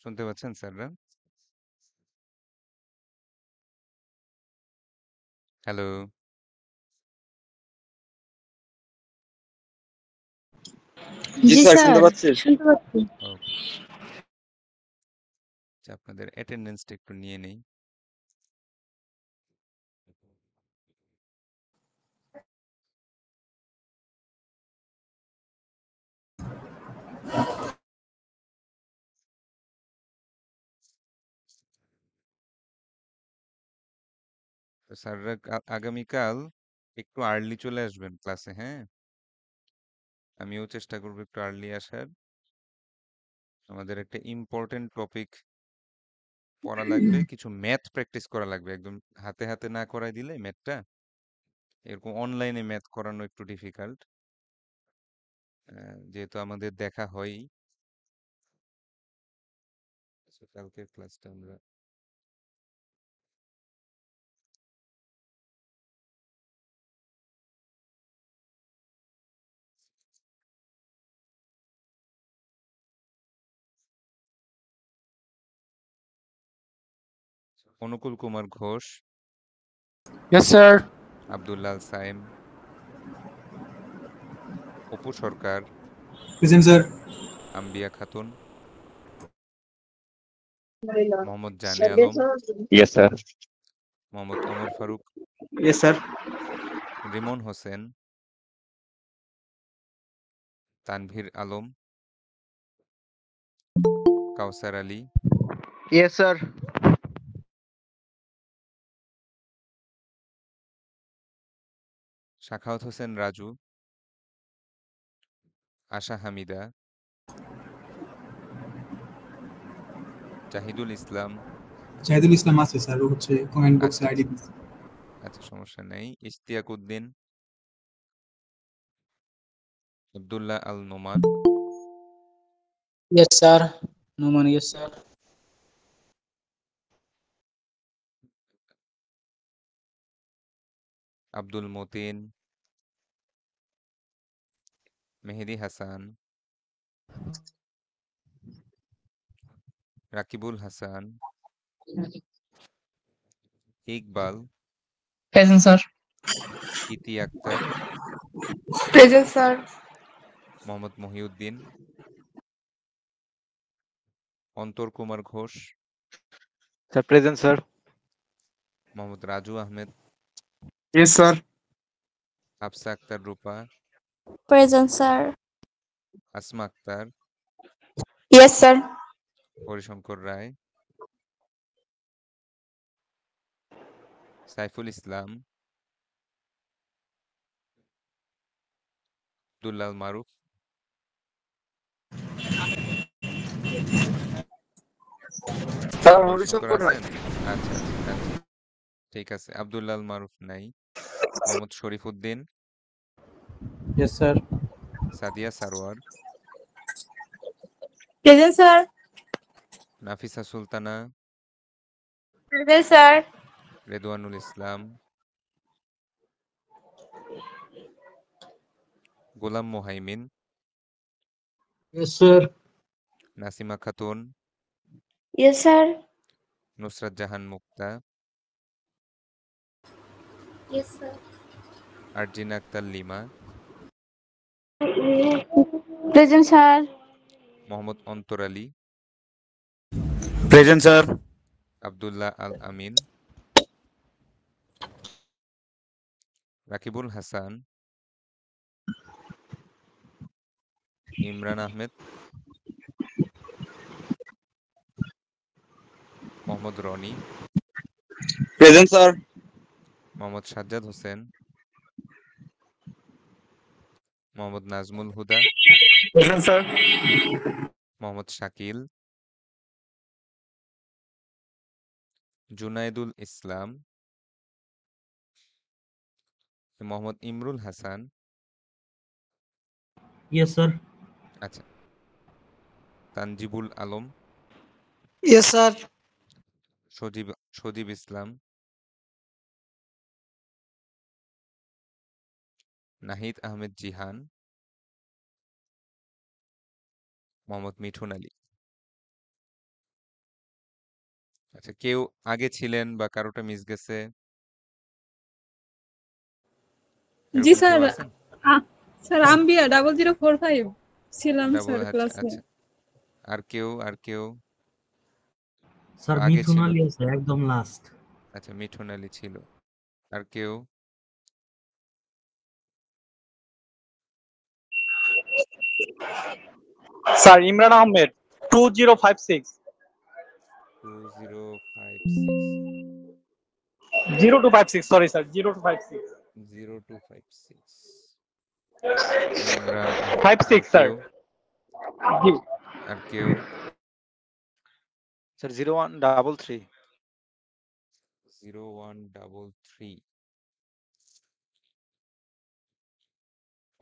শুনতে পাচ্ছেন স্যাররা? হ্যালো, জি জি স্যার শুনতে স্যার, পাচ্ছি। শুনতে পাচ্ছি। ওকে। আচ্ছা, আপনাদের অ্যাটেন্ডেন্সটা একটু নিয়ে নেই। তো স্যাররা আগামীকাল একটু আর্লি চলে আসবেন ক্লাসে, হ্যাঁ? আমিও চেষ্টা করবো একটু আর্লি আসার। আমাদের একটা ইম্পর্টেন্ট টপিক পড়া লাগবে, কিছু ম্যাথ প্র্যাকটিস করা লাগবে। একদম হাতে হাতে না করাই দিলে ম্যাথটা, এরকম অনলাইনে ম্যাথ করানো একটু ডিফিকাল্ট। যেহেতু আমাদের দেখা হয়ই, so কালকের ক্লাসটা আমরা Anukul Kumar Ghosh, Yes, sir. Abdullah Saim, Apu Sarkar, present sir. Ambia Khatun, Mohammad Jane Alam, yes sir. Mohammad Omar Faruk, yes sir. Rimon Hossain, Tanvir Alam, Kawsar Ali, Yes, sir. Sakhawat Hossain Raju, Asha Hamida, Jahidul Islam, Jahidul Islam আছে স্যার, ও হচ্ছে কমেন্ট বক্সে আচ্ছা আইডি। আচ্ছা আচ্ছা, সমস্যা নেই। Ishtiaq Uddin, Abdullah Al Noman, Yes, sir. Numan, yes, sir. Abdul Matin, Mehedi Hasan, Rakibul Hasan, Iqbal, present sir. Iti Akter, present sir. Mohammad Mohiuddin, Antor Kumar Ghosh, Sir, present, sir. Mohammad Raju Ahmed, yes sir. Hafsa Akter Rupa, present sir. Asma Akter, yes sir. Harishankar Roy, Saiful Islam, Abdullah Al Maruf, Sir, Harishankar Horisankar Rai. আছেন? আচ্ছা আচ্ছা আচ্ছা, ঠিক আছে। আব্দুল্লাহ আল মারুফ নাই। Mohammad Sharif Uddin, Yes, sir. Sadia Sarowar, present sir. Nafisa Sultana, present sir. Redwanul Islam, Golam Mohaimin, Yes, sir. Nasima Khatun, yes sir. Nusrat Jahan Mukta, yes sir. Arjina Akter Lima, present sir. Mohammad Antor Ali, present sir. Abdullah Al Amin, Rakibul Hasan, Imran Ahmed, Mohammad Roni, present sir. Mohammad Sajjad Hossain, Mohammad Nazmul Huda, Present, sir. Mohammad Shakil, Junaidul Islam, Mohammad Imrul Hasan, Yes, sir. আচ্ছা, তানজিবুল Alam, yes sir. সজীব সজীব ইসলাম, নাহিদ আহমেদ জিহান, মোহাম্মদ মিঠুন আলী। আচ্ছা, কেউ আগে ছিলেন বা কারোটা মিস গেছে, জি এরকম স্যার। কেউ আছেন? স্যার আম্বিয়া 0045 ছিলাম ডাবল, স্যার আচ্ছা ক্লাসে। আচ্ছা। আর কেউ স্যার আগে মিথুন ছিল? আলী আছে একদম লাস্ট। আচ্ছা, মিঠুন আলী ছিল। আর কেউ? Sir Imran Ahmed 2056 2056 0256 sorry sir 0256 0256 Imran Ahmed. আর 56 স্যার। কেউ? জি আর কেউ? স্যার 0133 0133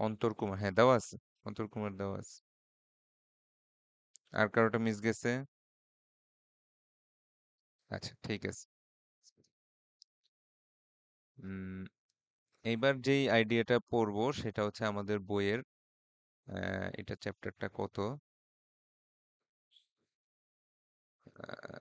অন্তর কুমার, হ্যাঁ দেওয়া আছে, অন্তর কুমার দেওয়া আছে। আর কারোটা মিস গেছে? আচ্ছা, ঠিক আছে। এইবার যেই আইডিয়াটা পড়বো সেটা হচ্ছে আমাদের বইয়ের, এটা চ্যাপ্টারটা কত? আহ,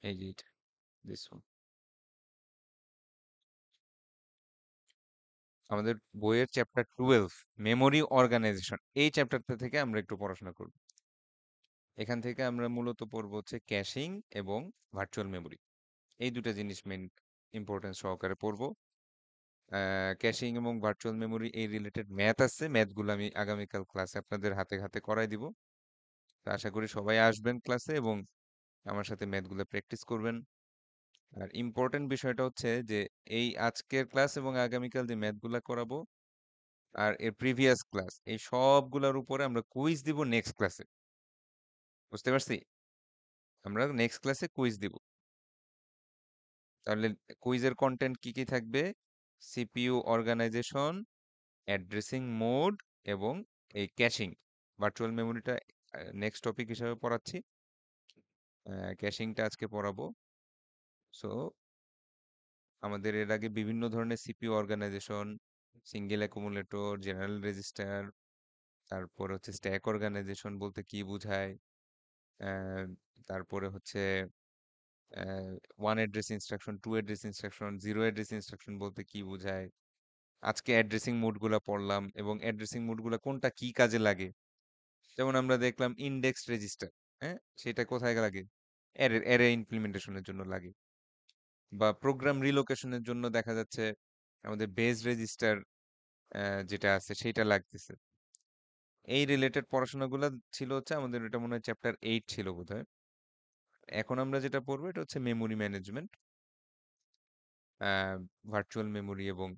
এই যে দিস ওয়ান। আমাদের বইয়ের চ্যাপ্টার 12 মেমোরি অর্গানাইজেশন, এই চ্যাপ্টারটা থেকে আমরা একটু পড়াশোনা করব। এখান থেকে আমরা মূলত পড়বো হচ্ছে ক্যাশিং এবং ভার্চুয়াল মেমোরি, এই দুটো জিনিস মেইন ইম্পর্টেন্স সহকারে পড়বো। ক্যাশিং এবং ভার্চুয়াল মেমোরি এই রিলেটেড ম্যাথ আছে, ম্যাথগুলো আমি আগামীকাল ক্লাসে আপনাদের হাতে হাতে করাই দিব। তো আশা করি সবাই আসবেন ক্লাসে এবং আমার সাথে ম্যাথগুলো প্র্যাকটিস করবেন। আর ইম্পর্টেন্ট বিষয়টা হচ্ছে যে এই আজকের ক্লাস এবং আগামীকাল যে ম্যাথগুলো করাবো আর এর প্রিভিয়াস ক্লাস, এই সবগুলোর উপরে আমরা কুইজ দিব নেক্সট ক্লাসে। বুঝতে পারছি? আমরা নেক্সট ক্লাসে কুইজ দিব। তাহলে কুইজের কন্টেন্ট কি কি থাকবে? সিপিইউ অর্গানাইজেশন, অ্যাড্রেসিং মোড এবং এই ক্যাশিং। ভার্চুয়াল মেমোরিটা নেক্সট টপিক হিসাবে পড়াচ্ছি, ক্যাশিংটা আজকে পড়াবো। সো আমাদের এর আগে বিভিন্ন ধরনের CPU organization, single accumulator, general register, তারপর হচ্ছে স্ট্যাক অর্গানাইজেশন বলতে কি বোঝায়, আহ, তারপরে হচ্ছে one address instruction, to address instruction, zero address instruction বলতে কি বোঝায়। আজকে অ্যাড্রেসিং মোডগুলা পড়লাম এবং অ্যাড্রেসিং মোডগুলা কোনটা কি কাজে লাগে। যেমন আমরা দেখলাম ইন্ডেক্স রেজিস্টার, হ্যাঁ সেটা কোথায় লাগে? অ্যারে অ্যারে ইমপ্লিমেন্টেশনের জন্য লাগে। বা প্রোগ্রাম রিলোকেশনের জন্য দেখা যাচ্ছে আমাদের বেস রেজিস্টার যেটা আছে সেটা লাগতেছে। এই রিলেটেড পড়াশোনাগুলো ছিল হচ্ছে আমাদের, এটা মনে হয় চ্যাপ্টার 8 ছিল বোধহয়। এখন আমরা যেটা পড়বো এটা হচ্ছে মেমোরি ম্যানেজমেন্ট, ভার্চুয়াল মেমোরি এবং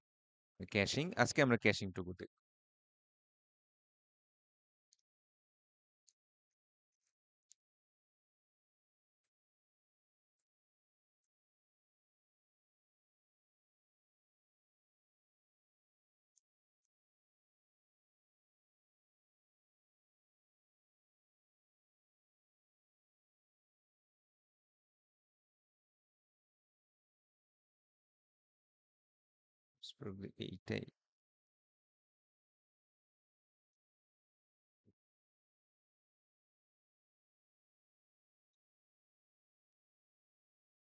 ক্যাশিং। আজকে আমরা ক্যাশিং টুকু দেখব। Probably এইটাই।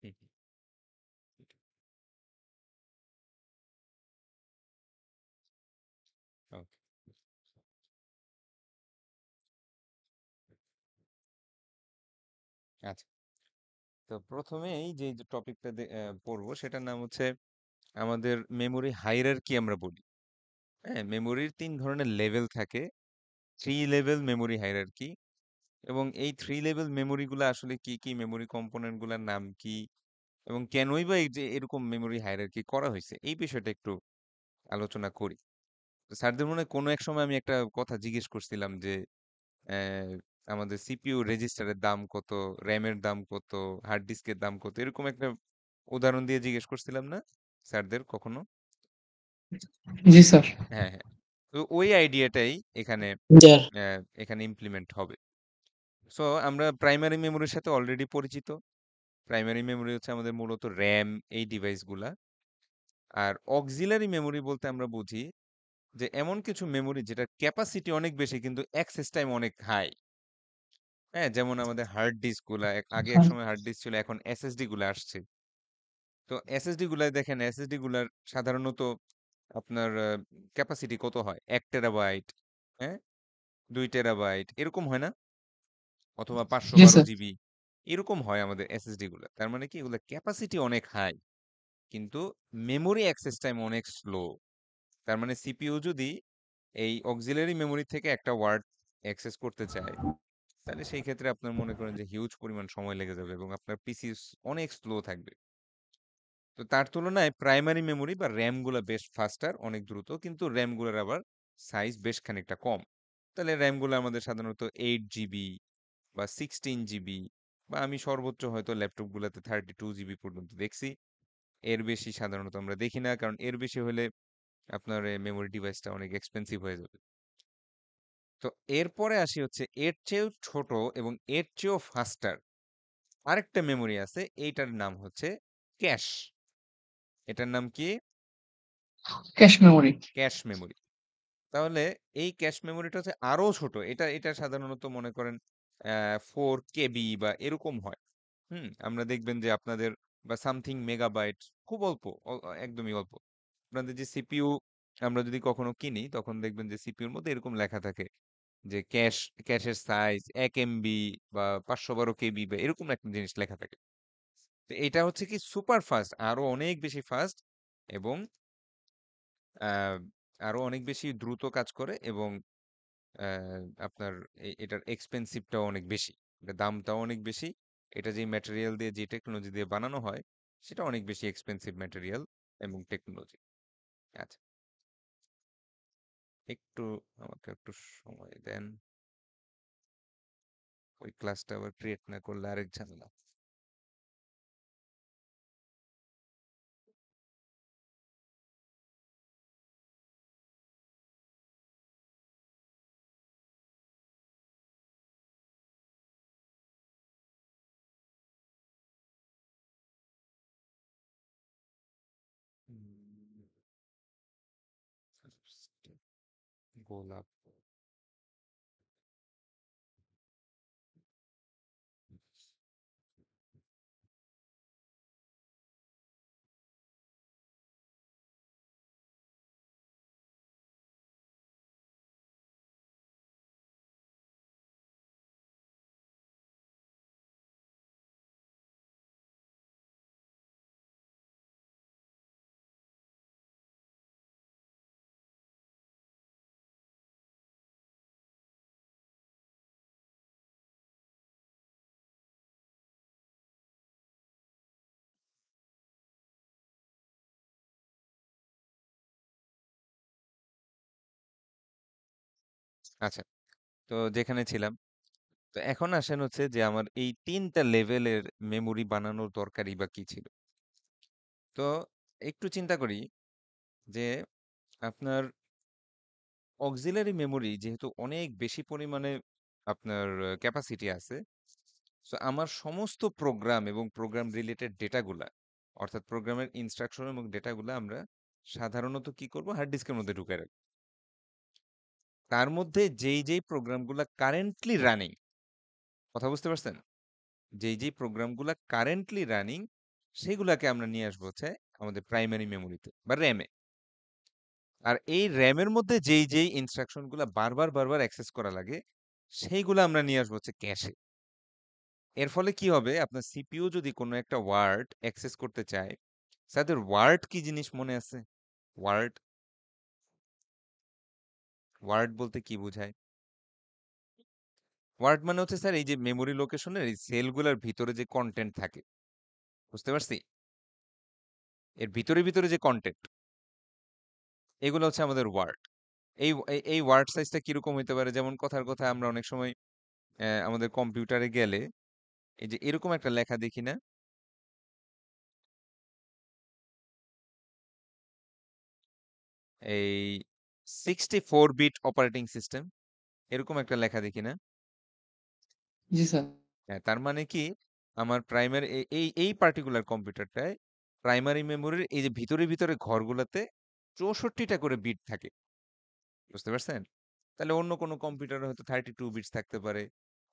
হুম, okay. আচ্ছা, তো প্রথমেই যে টপিকটা পড়বো সেটার নাম হচ্ছে আমাদের মেমোরি হাইরার্কি আমরা বলি। হ্যাঁ, মেমোরির 3 ধরনের লেভেল থাকে, 3 লেভেল মেমোরি হাইরার্কি। এবং এই 3 লেভেল মেমোরি গুলো আসলে কি কি, মেমোরি কম্পোনেন্ট গুলার নাম কি, এবং কেনই বা এই যে এরকম মেমোরি হায়ারার্কি করা হয়েছে, এই বিষয়টা একটু আলোচনা করি। তো স্যারদের মনে হয় কোনো এক সময় আমি একটা কথা জিজ্ঞেস করছিলাম যে আহ, আমাদের সিপিইউ রেজিস্টারের দাম কত, র্যামের দাম কত, হার্ড ডিস্কের দাম কত, এরকম একটা উদাহরণ দিয়ে জিজ্ঞেস করছিলাম না স্যারদের কখনো? জি স্যার। হ্যাঁ হ্যাঁ, তো ওই আইডিয়াটাই এখানে স্যার এখানে ইমপ্লিমেন্ট হবে। সো আমরা প্রাইমারি মেমোরির সাথে অলরেডি পরিচিত। প্রাইমারি মেমোরি হচ্ছে আমাদের মূলত র্যাম, এই ডিভাইসগুলা। আর অক্সিলারি মেমোরি বলতে আমরা বুঝি যে এমন কিছু মেমোরি যেটার ক্যাপাসিটি অনেক বেশি কিন্তু অ্যাক্সেস টাইম অনেক হাই। হ্যাঁ, যেমন আমাদের হার্ড ডিস্ক গুলা, আগে এক সময় হার্ড ডিস্ক ছিল, এখন এসএসডি গুলা আসছে। তো এসএসডি গুলায় দেখেন, এসএসডি গুলার সাধারণত আপনার ক্যাপাসিটি কত হয়, 1 টেরাবাইট, হ্যাঁ, 2 টেরাবাইট, এরকম হয় না? অথবা পাঁচশো জি বারো স্যার। জিবি এরকম হয় আমাদের এসএসডি গুলা। তার মানে কি, এগুলো ক্যাপাসিটি অনেক হাই কিন্তু মেমোরি অ্যাক্সেস টাইম অনেক স্লো। তার মানে সিপিইউ যদি এই অক্সিলারি মেমোরি থেকে একটা ওয়ার্ড অ্যাক্সেস করতে চায়, তাহলে সেই ক্ষেত্রে আপনার মনে করেন যে হিউজ পরিমাণ সময় লেগে যাবে এবং আপনার পিসি অনেক স্লো থাকবে। তো তার তুলনায় প্রাইমারি মেমোরি বা র্যাম গুলা বেশ ফাস্টার, অনেক দ্রুত, কিন্তু র্যাম গুলোর আবার সাইজ বেশ খানিকটা কম। তাহলে র্যাম গুলো আমাদের সাধারণত 8 জিবি বা 16 জিবি, বা আমি সর্বোচ্চ হয়তো ল্যাপটপ গুলাতে 32 জিবি পর্যন্ত দেখছি। এর বেশি সাধারণত আমরা দেখি না, কারণ এর বেশি হলে আপনার মেমোরি ডিভাইসটা অনেক এক্সপেন্সিভ হয়ে যাবে। তো এরপরে আসি হচ্ছে এর চেয়েও ছোট এবং এর চেয়েও ফাস্টার আরেকটা মেমোরি আছে, এইটার নাম হচ্ছে ক্যাশ। এটার নাম কি? Cache memory. Cache memory. তাহলে এই ক্যাশ মেমোরিটা হচ্ছে আরো ছোট। এটা এটা সাধারণত মনে করেন 4 KB বা এরকম হয়। আমরা দেখবেন যে আপনাদের বা সামথিং মেগাবাইট, খুব অল্প, একদমই অল্প। আপনাদের যে সিপিইউ আমরা যদি কখনো কিনি, তখন দেখবেন যে সিপিইউর মধ্যে এরকম লেখা থাকে যে ক্যাশের সাইজ 1 MB বা 512 KB বা এরকম একটা জিনিস লেখা থাকে। তো এটা হচ্ছে কি সুপার ফাস্ট, আরো অনেক বেশি ফাস্ট, এবং আহ, আরো অনেক বেশি দ্রুত কাজ করে, এবং আপনার এটার এক্সপেন্সিভটাও অনেক বেশি, এটার দামটাও অনেক বেশি। এটা যে ম্যাটেরিয়াল দিয়ে, যে টেকনোলজি দিয়ে বানানো হয়, সেটা অনেক বেশি এক্সপেন্সিভ ম্যাটেরিয়াল এবং টেকনোলজি। আচ্ছা, একটু আমাকে একটু সময় দেন, ওই ক্লাসটা আবার ক্রিয়েট না করলে আরেক ঝামেলা। হুম, গোলাপ। আচ্ছা, তো যেখানে ছিলাম, তো এখন আসেন হচ্ছে যে আমার এই 3টা লেভেলের মেমোরি বানানোর দরকারই বা কি ছিল। তো একটু চিন্তা করি যে আপনার অক্সিলারি মেমোরি যেহেতু অনেক বেশি পরিমাণে আপনার ক্যাপাসিটি আছে, সো আমার সমস্ত প্রোগ্রাম এবং প্রোগ্রাম রিলেটেড ডেটাগুলা, অর্থাৎ প্রোগ্রামের ইনস্ট্রাকশন এবং ডেটাগুলা আমরা সাধারণত কি করব, হার্ড ডিস্কের মধ্যে ঢুকে রাখবো। তার মধ্যে যেই যেই প্রোগ্রামগুলা কারেন্টলি রানিং, কথা বুঝতে পারছেন, যেই যেই প্রোগ্রামগুলা কারেন্টলি রানিং, সেগুলাকে আমরা নিয়ে আসবো হচ্ছে আমাদের প্রাইমারি মেমোরিতে বা র্যামে। আর এই র্যামের মধ্যে যেই যেই ইনস্ট্রাকশনগুলা বারবার বারবার অ্যাক্সেস করা লাগে, সেইগুলো আমরা নিয়ে আসবো হচ্ছে ক্যাশে। এর ফলে কি হবে, আপনার সিপিইউ যদি কোনো একটা ওয়ার্ড অ্যাক্সেস করতে চায়, তাদের ওয়ার্ড কি জিনিস মনে আছে? ওয়ার্ড, ওয়ার্ড বলতে কি বোঝায়? ওয়ার্ড মানে হচ্ছে স্যার এই যে মেমোরি লোকেশনের এই সেলগুলোর ভিতরে যে কন্টেন্ট থাকে, বুঝতে পারছি? এর ভিতরে ভিতরে যে কন্টেন্ট, এগুলো হচ্ছে আমাদের ওয়ার্ড। এই এই ওয়ার্ড সাইজটা কিরকম হইতে পারে, যেমন কথার কথা আমরা অনেক সময় আমাদের কম্পিউটারে গেলে এই যে এরকম একটা লেখা দেখি না, এই 64 বিট অপারেটিং সিস্টেম, এরকম একটা লেখা দেখি না? জি স্যার। হ্যাঁ, তার মানে কি আমার প্রাইমারি এই পার্টিকুলার কম্পিউটারটায় প্রাইমারি মেমোরির এই যে ভিতরে ঘরগুলোতে 64টা করে বিট থাকে। বুঝতে পারছেন? তাহলে অন্য কোনো কম্পিউটারে হয়তো 32 বিটস থাকতে পারে।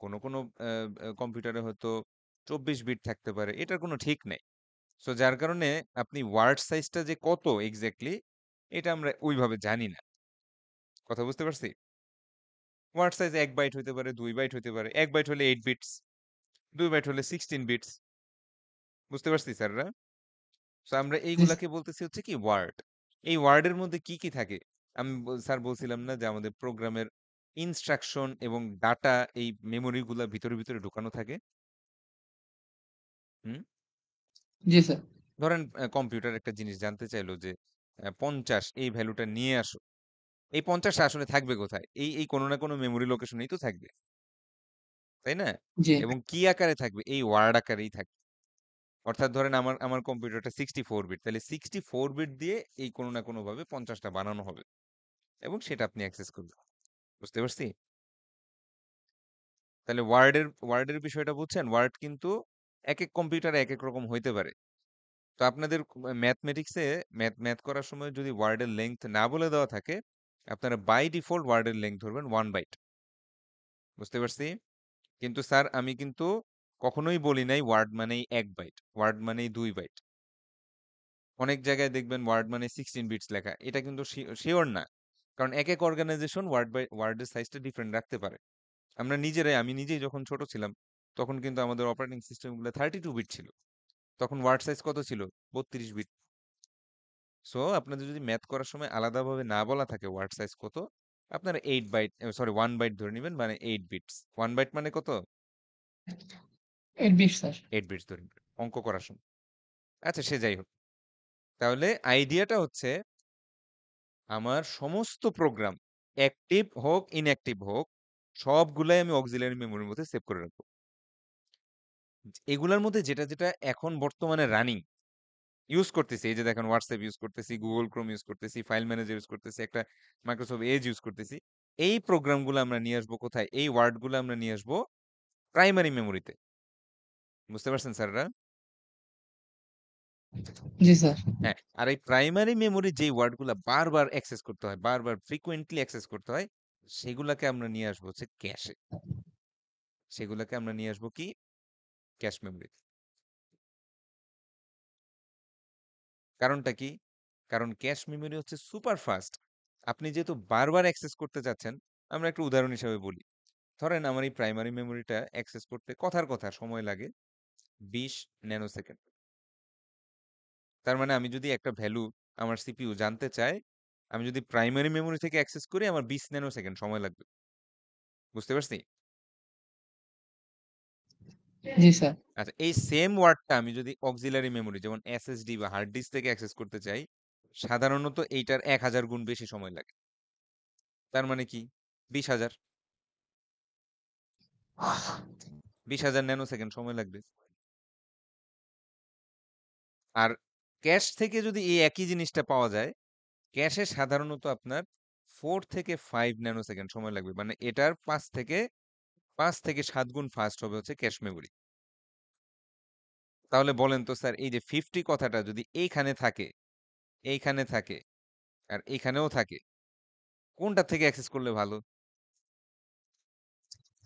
কোনো কম্পিউটারে হয়তো 24 বিট থাকতে পারে। এটার কোনো ঠিক নাই। সো যার কারণে আপনি ওয়ার্ড সাইজটা যে কত এক্সাক্টলি এটা আমরা ওইভাবে জানি না। কথা বুঝতে পারছি? ওয়ার্ড সাইজ 1 বাইট হইতে পারে, 2 বাইট হইতে পারে। 1 বাইট হলে 8 বিটস, 2 বাইট হলে 16 বিটস। বুঝতে পারছি স্যাররা? সো আমরা জি এইগুলাকে বলতেছি হচ্ছে কি ওয়ার্ড। এই ওয়ার্ডের মধ্যে কি থাকে? আমি স্যার বলছিলাম না যে আমাদের প্রোগ্রামের ইনস্ট্রাকশন এবং ডাটা এই মেমোরিগুলা ভিতরে ঢুকানো থাকে। হুম? জি স্যার। ধরেন কম্পিউটার একটা জিনিস জানতে চাইলো যে 50 এই ভ্যালুটা নিয়ে আসো। এই 50 টা আসলে থাকবে কোথায়? এই কোনো না কোনো মেমোরি লোকেশনেই তো থাকবে। তাই না? জি এবং কি আকারে থাকবে? এই ওয়ার্ড আকারেই থাকবে। অর্থাৎ ধরেন আমার কম্পিউটারটা 64 বিট। তাহলে 64 বিট দিয়ে এই কোনো না কোনোভাবে 50 টা বানানো হবে। এবং সেটা আপনি অ্যাক্সেস করবেন। বুঝতে পারছি? তাহলে ওয়ার্ডের বিষয়টা বুঝছেন? ওয়ার্ড কিন্তু একেক কম্পিউটারে একেক রকম হইতে পারে। তো আপনাদের ম্যাথমেটিক্সে ম্যাথ করার সময় যদি ওয়ার্ডের লেংথ না বলে দেওয়া থাকে, আপনারা বাই ডিফল্ট ওয়ার্ডের লেংথ ধরবেন 1 বাইট। বুঝতে পারছি? কিন্তু স্যার আমি কিন্তু কখনোই বলি নাই ওয়ার্ড মানেই 1 বাইট, ওয়ার্ড মানেই 2 বাইট। অনেক জায়গায় দেখবেন ওয়ার্ড মানে 16 বিটস লেখা। এটা কিন্তু শিওর না। কারণ একেক অর্গানাইজেশন ওয়ার্ডের সাইজটা ডিফারেন্ট রাখতে পারে। আমি নিজেই যখন ছোট ছিলাম, তখন কিন্তু আমাদের অপারেটিং সিস্টেমগুলো 32 বিট ছিল। তখন ওয়ার্ড সাইজ কত ছিল? 32 বিট। সো আপনাদের যদি ম্যাথ করার সময় আলাদাভাবে না বলা থাকে ওয়ার্ড সাইজ কত, আপনারা 8 বাইট সরি 1 বাইট ধরে নেবেন মানে 8 বিটস। 1 বাইট মানে কত? 8 বিট স্যার। 8 বিটস ধরে নেবেন অঙ্ক করার সময়। আচ্ছা সে যাই হোক। তাহলে আইডিয়াটা হচ্ছে আমার সমস্ত প্রোগ্রাম অ্যাক্টিভ হোক ইনঅ্যাক্টিভ হোক সবগুলাই আমি অক্সিলারি মেমোরির মধ্যে সেভ করে রাখবো। এগুলার মধ্যে যেটা এখন বর্তমানে রানিং ইউজ করতেছি, এই যে দেখেন হোয়াটসঅ্যাপ ইউজ করতেছি, গুগল ক্রোম ইউজ করতেছি, ফাইল ম্যানেজার ইউজ করতেছি, একটা মাইক্রোসফট এজ ইউজ করতেছি। এই প্রোগ্রামগুলো আমরা নিয়ে আসবো কোথায়? এই ওয়ার্ডগুলো আমরা নিয়ে আসবো প্রাইমারি মেমোরিতে। বুঝতে পারছেন স্যাররা? জি স্যার। হ্যাঁ, আর এই প্রাইমারি মেমোরি যেই ওয়ার্ডগুলো বারবার অ্যাক্সেস করতে হয়, বারবার ফ্রিকোয়েন্টলি অ্যাক্সেস করতে হয়, সেগুলাকে আমরা নিয়ে আসবো হচ্ছে ক্যাশে। সেগুলাকে আমরা নিয়ে আসবো কি? ক্যাশ মেমোরিতে। কারণটা কি? কারণ ক্যাশ মেমোরি হচ্ছে সুপার ফাস্ট। আপনি যেহেতু বারবার অ্যাক্সেস করতে চাচ্ছেন, আমরা একটা উদাহরণ হিসেবে বলি। ধরেন আমার এই প্রাইমারি মেমোরিটা অ্যাক্সেস করতে কথার কথা সময় লাগে 20 ন্যানোসেকেন্ড। তার মানে আমি যদি একটা ভ্যালু আমার সিপিইউ জানতে চায়, আমি যদি প্রাইমারি মেমোরি থেকে অ্যাক্সেস করি আমার 20 ন্যানোসেকেন্ড সময় লাগবে। বুঝতে পারছি? জি স্যার। আচ্ছা এই সেম ওয়ার্ডটা আমি যদি অক্সিলারি মেমোরি যেমন এসএসডি বা হার্ড ডিস্ক থেকে অ্যাক্সেস করতে চাই, সাধারণত এইটার 1000 গুণ বেশি সময় লাগে। তার মানে কি? 20,000 20,000 ন্যানোসেকেন্ড সময় লাগবে। আর ক্যাশ থেকে যদি এই একই জিনিসটা পাওয়া যায়, ক্যাশে সাধারণত আপনার 4 থেকে 5 ন্যানোসেকেন্ড সময় লাগবে। মানে এটার 5 থেকে 7 গুণ ফাস্ট হবে হচ্ছে ক্যাশ মেমোরি। তাহলে বলেন তো স্যার এই যে 50 কথাটা যদি এইখানে থাকে আর এইখানেও থাকে, কোনটা থেকে অ্যাক্সেস করলে ভালো?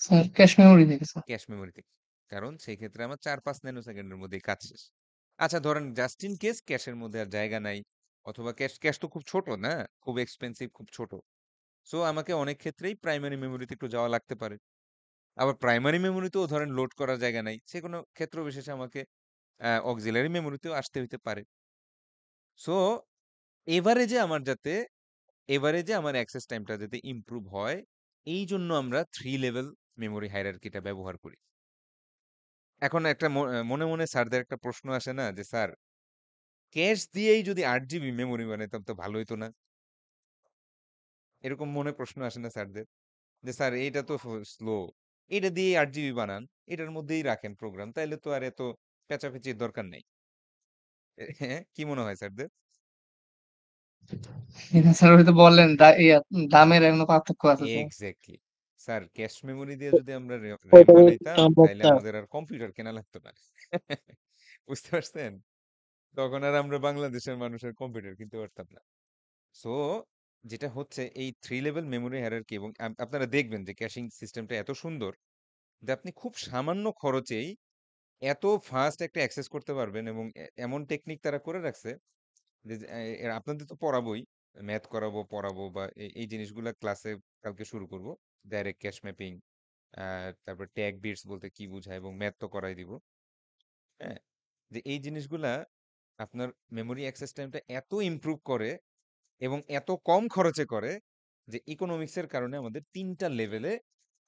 স্যার ক্যাশ মেমোরি থেকে স্যার। ক্যাশ মেমোরি থেকে। কারণ সেই ক্ষেত্রে আমার 4-5 ন্যানোসেকেন্ডের মধ্যেই কাজ শেষ। আচ্ছা ধরেন জাস্ট ইন কেস ক্যাশের মধ্যে আর জায়গা নাই, অথবা ক্যাশ তো খুব ছোট না, খুব এক্সপেন্সিভ, খুব ছোট। সো আমাকে অনেক ক্ষেত্রেই প্রাইমারি মেমোরিতে একটু যাওয়া লাগতে পারে। আবার প্রাইমারি মেমোরিতেও ধরেন লোড করার জায়গা নাই, সেকোনো ক্ষেত্র বিশেষে আমাকে অক্সিলারি মেমোরিতেও আসতে হইতে পারে। সো এভারেজে আমার অ্যাক্সেস টাইমটা যাতে ইমপ্রুভ হয়, এই জন্য আমরা 3 লেভেল মেমোরি হায়ারার্কিটা ব্যবহার করি। এখন একটা মনে স্যারদের একটা প্রশ্ন আসে না যে স্যার ক্যাশ দিয়েই যদি 8 জিবি মেমোরি বানাইতাম তো ভালো হইতো না? এরকম মনে প্রশ্ন আসে না স্যারদের? যে স্যার এইটা তো স্লো, এটা দিয়েই 8 জিবি বানান, এটার মধ্যেই রাখেন প্রোগ্রাম, তাইলে তো আর এত পেঁচাপেচির দরকার নেই। হ্যাঁ, কি মনে হয় স্যারদের? স্যার ওই তো বললেন দামের এখনো পার্থক্য আছে sir. Exactly. Sir cache memory দিয়ে যদি আমরা র্যাম বানাইতাম তাহলে আমাদের আর কম্পিউটার কেনা লাগতো না। বুঝতে পারছেন? তখন আর আমরা বাংলাদেশের মানুষের কম্পিউটার কিনতে পারতাম না। সো যেটা হচ্ছে এই 3 লেভেল মেমোরি হায়ারার্কি এবং আপনারা দেখবেন যে ক্যাশিং সিস্টেমটা এত সুন্দর যে আপনি খুব সামান্য খরচেই এত ফাস্ট একটা অ্যাক্সেস করতে পারবেন এবং এমন টেকনিক তারা করে রাখছে যে আপনাদের তো পড়াবোই, ম্যাথ করাবো, পড়াবো বা এই জিনিসগুলা ক্লাসে কালকে শুরু করব। ডাইরেক্ট ক্যাশ ম্যাপিং, তারপর ট্যাগ বিটস বলতে কি বোঝায় এবং ম্যাথ তো করাই দিব। হ্যাঁ? যে এই জিনিসগুলা আপনার মেমোরি অ্যাক্সেস টাইমটা এত ইমপ্রুভ করে এবং এত কম খরচে করে যে ইকোনমিক্সের কারণে আমাদের 3টা লেভেলে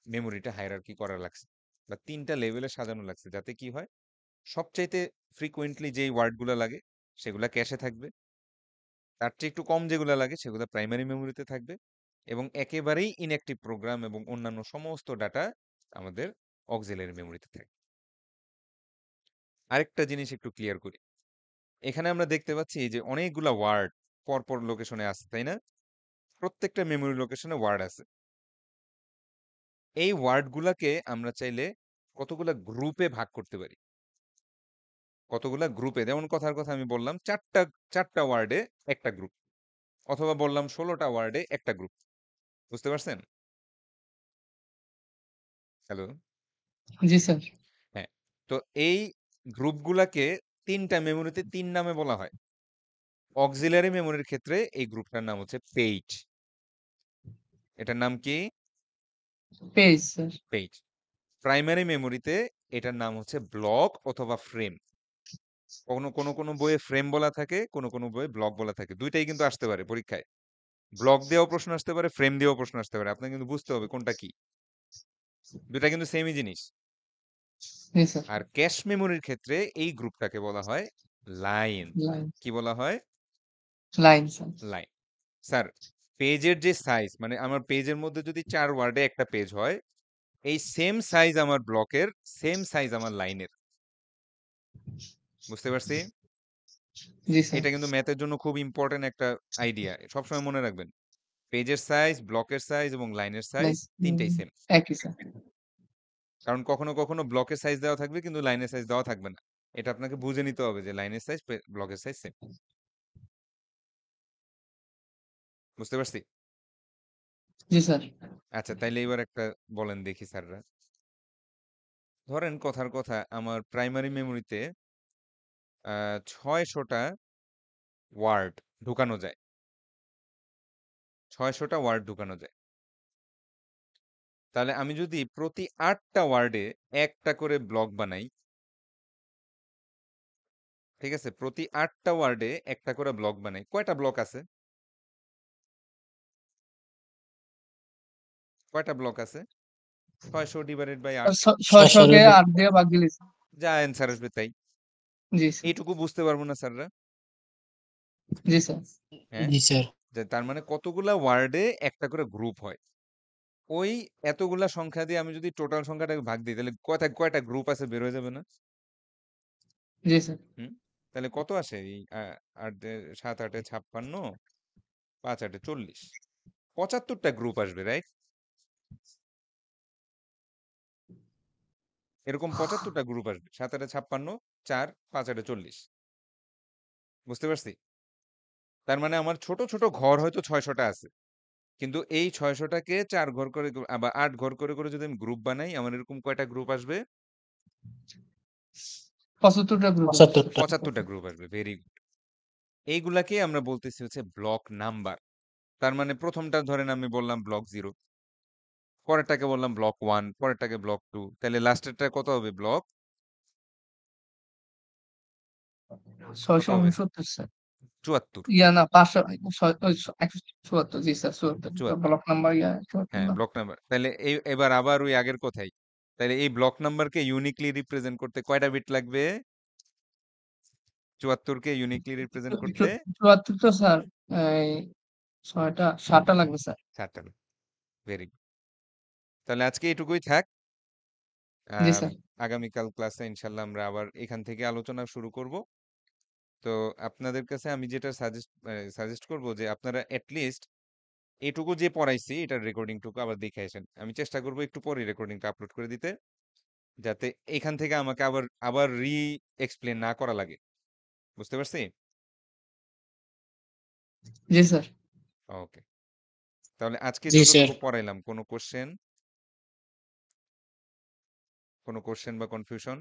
মেমোরিটা হায়ারার্কি করা লাগছে বা 3টা লেভেলে সাজানো লাগছে, যাতে কি হয় সবচাইতে ফ্রিকোয়েন্টলি যেই ওয়ার্ডগুলো লাগে সেগুলা ক্যাশে থাকবে, তার চেয়ে একটু কম যেগুলো লাগে সেগুলো প্রাইমারি মেমোরিতে থাকবে এবং একেবারেই ইনঅ্যাক্টিভ প্রোগ্রাম এবং অন্যান্য সমস্ত ডাটা আমাদের অক্সিলারি মেমোরিতে থাকবে। আরেকটা জিনিস একটু ক্লিয়ার করি, এখানে আমরা দেখতে পাচ্ছি যে অনেকগুলা ওয়ার্ড পরপর লোকেশনে আছে, তাই না? প্রত্যেকটা মেমোরি লোকেশনে ওয়ার্ড আছে। এই ওয়ার্ডগুলাকে আমরা চাইলে কতগুলা গ্রুপে ভাগ করতে পারি, কতগুলা গ্রুপে। যেমন কথার কথা আমি বললাম চারটা ওয়ার্ডে একটা গ্রুপ, অথবা বললাম 16টা ওয়ার্ডে একটা গ্রুপ। বুঝতে পারছেন? হ্যালো? জি স্যার। হ্যাঁ। তো এই গ্রুপগুলাকে 3টা মেমোরিতে 3 নামে বলা হয়। অক্সিলারি মেমোরির ক্ষেত্রে এই গ্রুপটার নাম হচ্ছে পেজ। এটার নাম কি? Page sir. পেজ। প্রাইমারি মেমোরিতে এটার নাম হচ্ছে ব্লক অথবা ফ্রেম। কোনো বইয়ে ফ্রেম বলা থাকে, কোনো বইয়ে ব্লক বলা থাকে। দুইটাই কিন্তু আসতে পারে পরীক্ষায়। ব্লক দিয়েও প্রশ্ন আসতে পারে, ফ্রেম দিয়েও প্রশ্ন আসতে পারে। আপনাকে কিন্তু বুঝতে হবে কোনটা কি। দুইটা কিন্তু সেমই জিনিস। জি স্যার। আর ক্যাশ মেমোরির ক্ষেত্রে এই গ্রুপটাকে বলা হয় লাইন। লাইন। কি বলা হয়? Line sir. লাইন। স্যার পেজের যে সাইজ, মানে আমার পেজের মধ্যে যদি 4 ওয়ার্ডে একটা পেজ হয়, এই সেম সাইজ আমার ব্লকের, সেম সাইজ আমার লাইনের। বুঝতে পারছি? জি স্যার। এটা কিন্তু ম্যাথের জন্য খুব ইম্পর্টেন্ট একটা আইডিয়া, সবসময় মনে রাখবেন। পেজের সাইজ, ব্লকের সাইজ এবং লাইনের সাইজ তিনটাই সেম। একই স্যার। কারণ কখনো ব্লকের সাইজ দেওয়া থাকবে কিন্তু লাইনের সাইজ দেওয়া থাকবে না। এটা আপনাকে বুঝে নিতে হবে যে লাইনের সাইজ ব্লকের সাইজ সেম। বুঝতে পারছি? জি স্যার। আচ্ছা, তাইলে এবার একটা বলেন দেখি স্যাররা। ধরেন কথার কথা আমার প্রাইমারি মেমোরিতে 600টা ওয়ার্ড ঢুকানো যায়। 600টা ওয়ার্ড ঢুকানো যায়। তাহলে আমি যদি প্রতি 8টা ওয়ার্ডে একটা করে ব্লক বানাই, ঠিক আছে? প্রতি 8টা ওয়ার্ডে একটা করে ব্লক বানাই, কয়টা ব্লক আছে? কয়টা ব্লক আছে? 600 ডিভাইডেড বাই 8, 600 কে 8 দিয়ে ভাগ দিলে যা অ্যান্সার আসবে তাই। জি স্যার। এইটুকু বুঝতে পারবো না স্যাররা? জি স্যার। হ্যাঁ? যে তার মানে কতগুলা ওয়ার্ডে একটা করে গ্রুপ হয়। ওই এতগুলা সংখ্যা দিয়ে আমি যদি টোটাল সংখ্যাটাকে ভাগ দিই তাহলে কয়টা গ্রুপ আছে বের হয়ে যাবে না? জি স্যার। হুম? তাহলে কত আসে? এই 7 8 56, 5 8 40, 75টা গ্রুপ আসবে, রাইট? এরকম 75টা গ্রুপ আসবে। 7 8 56, 4 5 8 40। বুঝতে পারছি? তার মানে আমার ছোট ছোট ঘর হয়তো 600টা আছে, কিন্তু এই 600টাকে 4 ঘর করে আবার 8 ঘর করে যদি আমি গ্রুপ বানাই, আমার এরকম কয়টা গ্রুপ আসবে? 75টা গ্রুপ। 75টা গ্রুপ আসবে। Very good. এইগুলাকে আমরা বলতেছি হচ্ছে ব্লক নাম্বার। তার মানে প্রথমটা ধরেন আমি বললাম ব্লক 0, পরেরটাকে বললাম ব্লক 1, পরেরটাকে ব্লক 2, তাহলে লাস্টেরটা কত হবে? Block 669 sir. 74। ইয়া না 174 জি স্যার 74 ব্লক নাম্বার ইয়া 74 হ্যাঁ, না। Block number. তাহলে এবার আবার ওই আগের কথাই। তাহলে এই ব্লক নাম্বারকে ইউনিকলি রিপ্রেজেন্ট করতে কয়টা বিট লাগবে? 74কে ইউনিকলি রিপ্রেজেন্ট করতে 74 তো স্যার এই 7টা লাগবে স্যার। 7টা। Very good. তাহলে আজকে এটুকুই থাক। জি স্যার। আগামীকাল ক্লাসে ইনশাল্লাহ আমরা আবার এখান থেকে আলোচনা শুরু করব। তো আপনাদের কাছে আমি যেটা সাজেস্ট করব যে আপনারা এটলিস্ট এটুকু যে পড়াইছি এটার রেকর্ডিংটুকু আবার দেখে আসেন। আমি চেষ্টা করবো একটু পরে রেকর্ডিংটা আপলোড করে দিতে, যাতে এখান থেকে আমাকে আবার আবার এক্সপ্লেন না করা লাগে। বুঝতে পারছি? জি স্যার। ওকে, তাহলে আজকে জি, স্যার। যতটুকু পড়াইলাম কোনো কোশ্চেন বা কনফিউশন?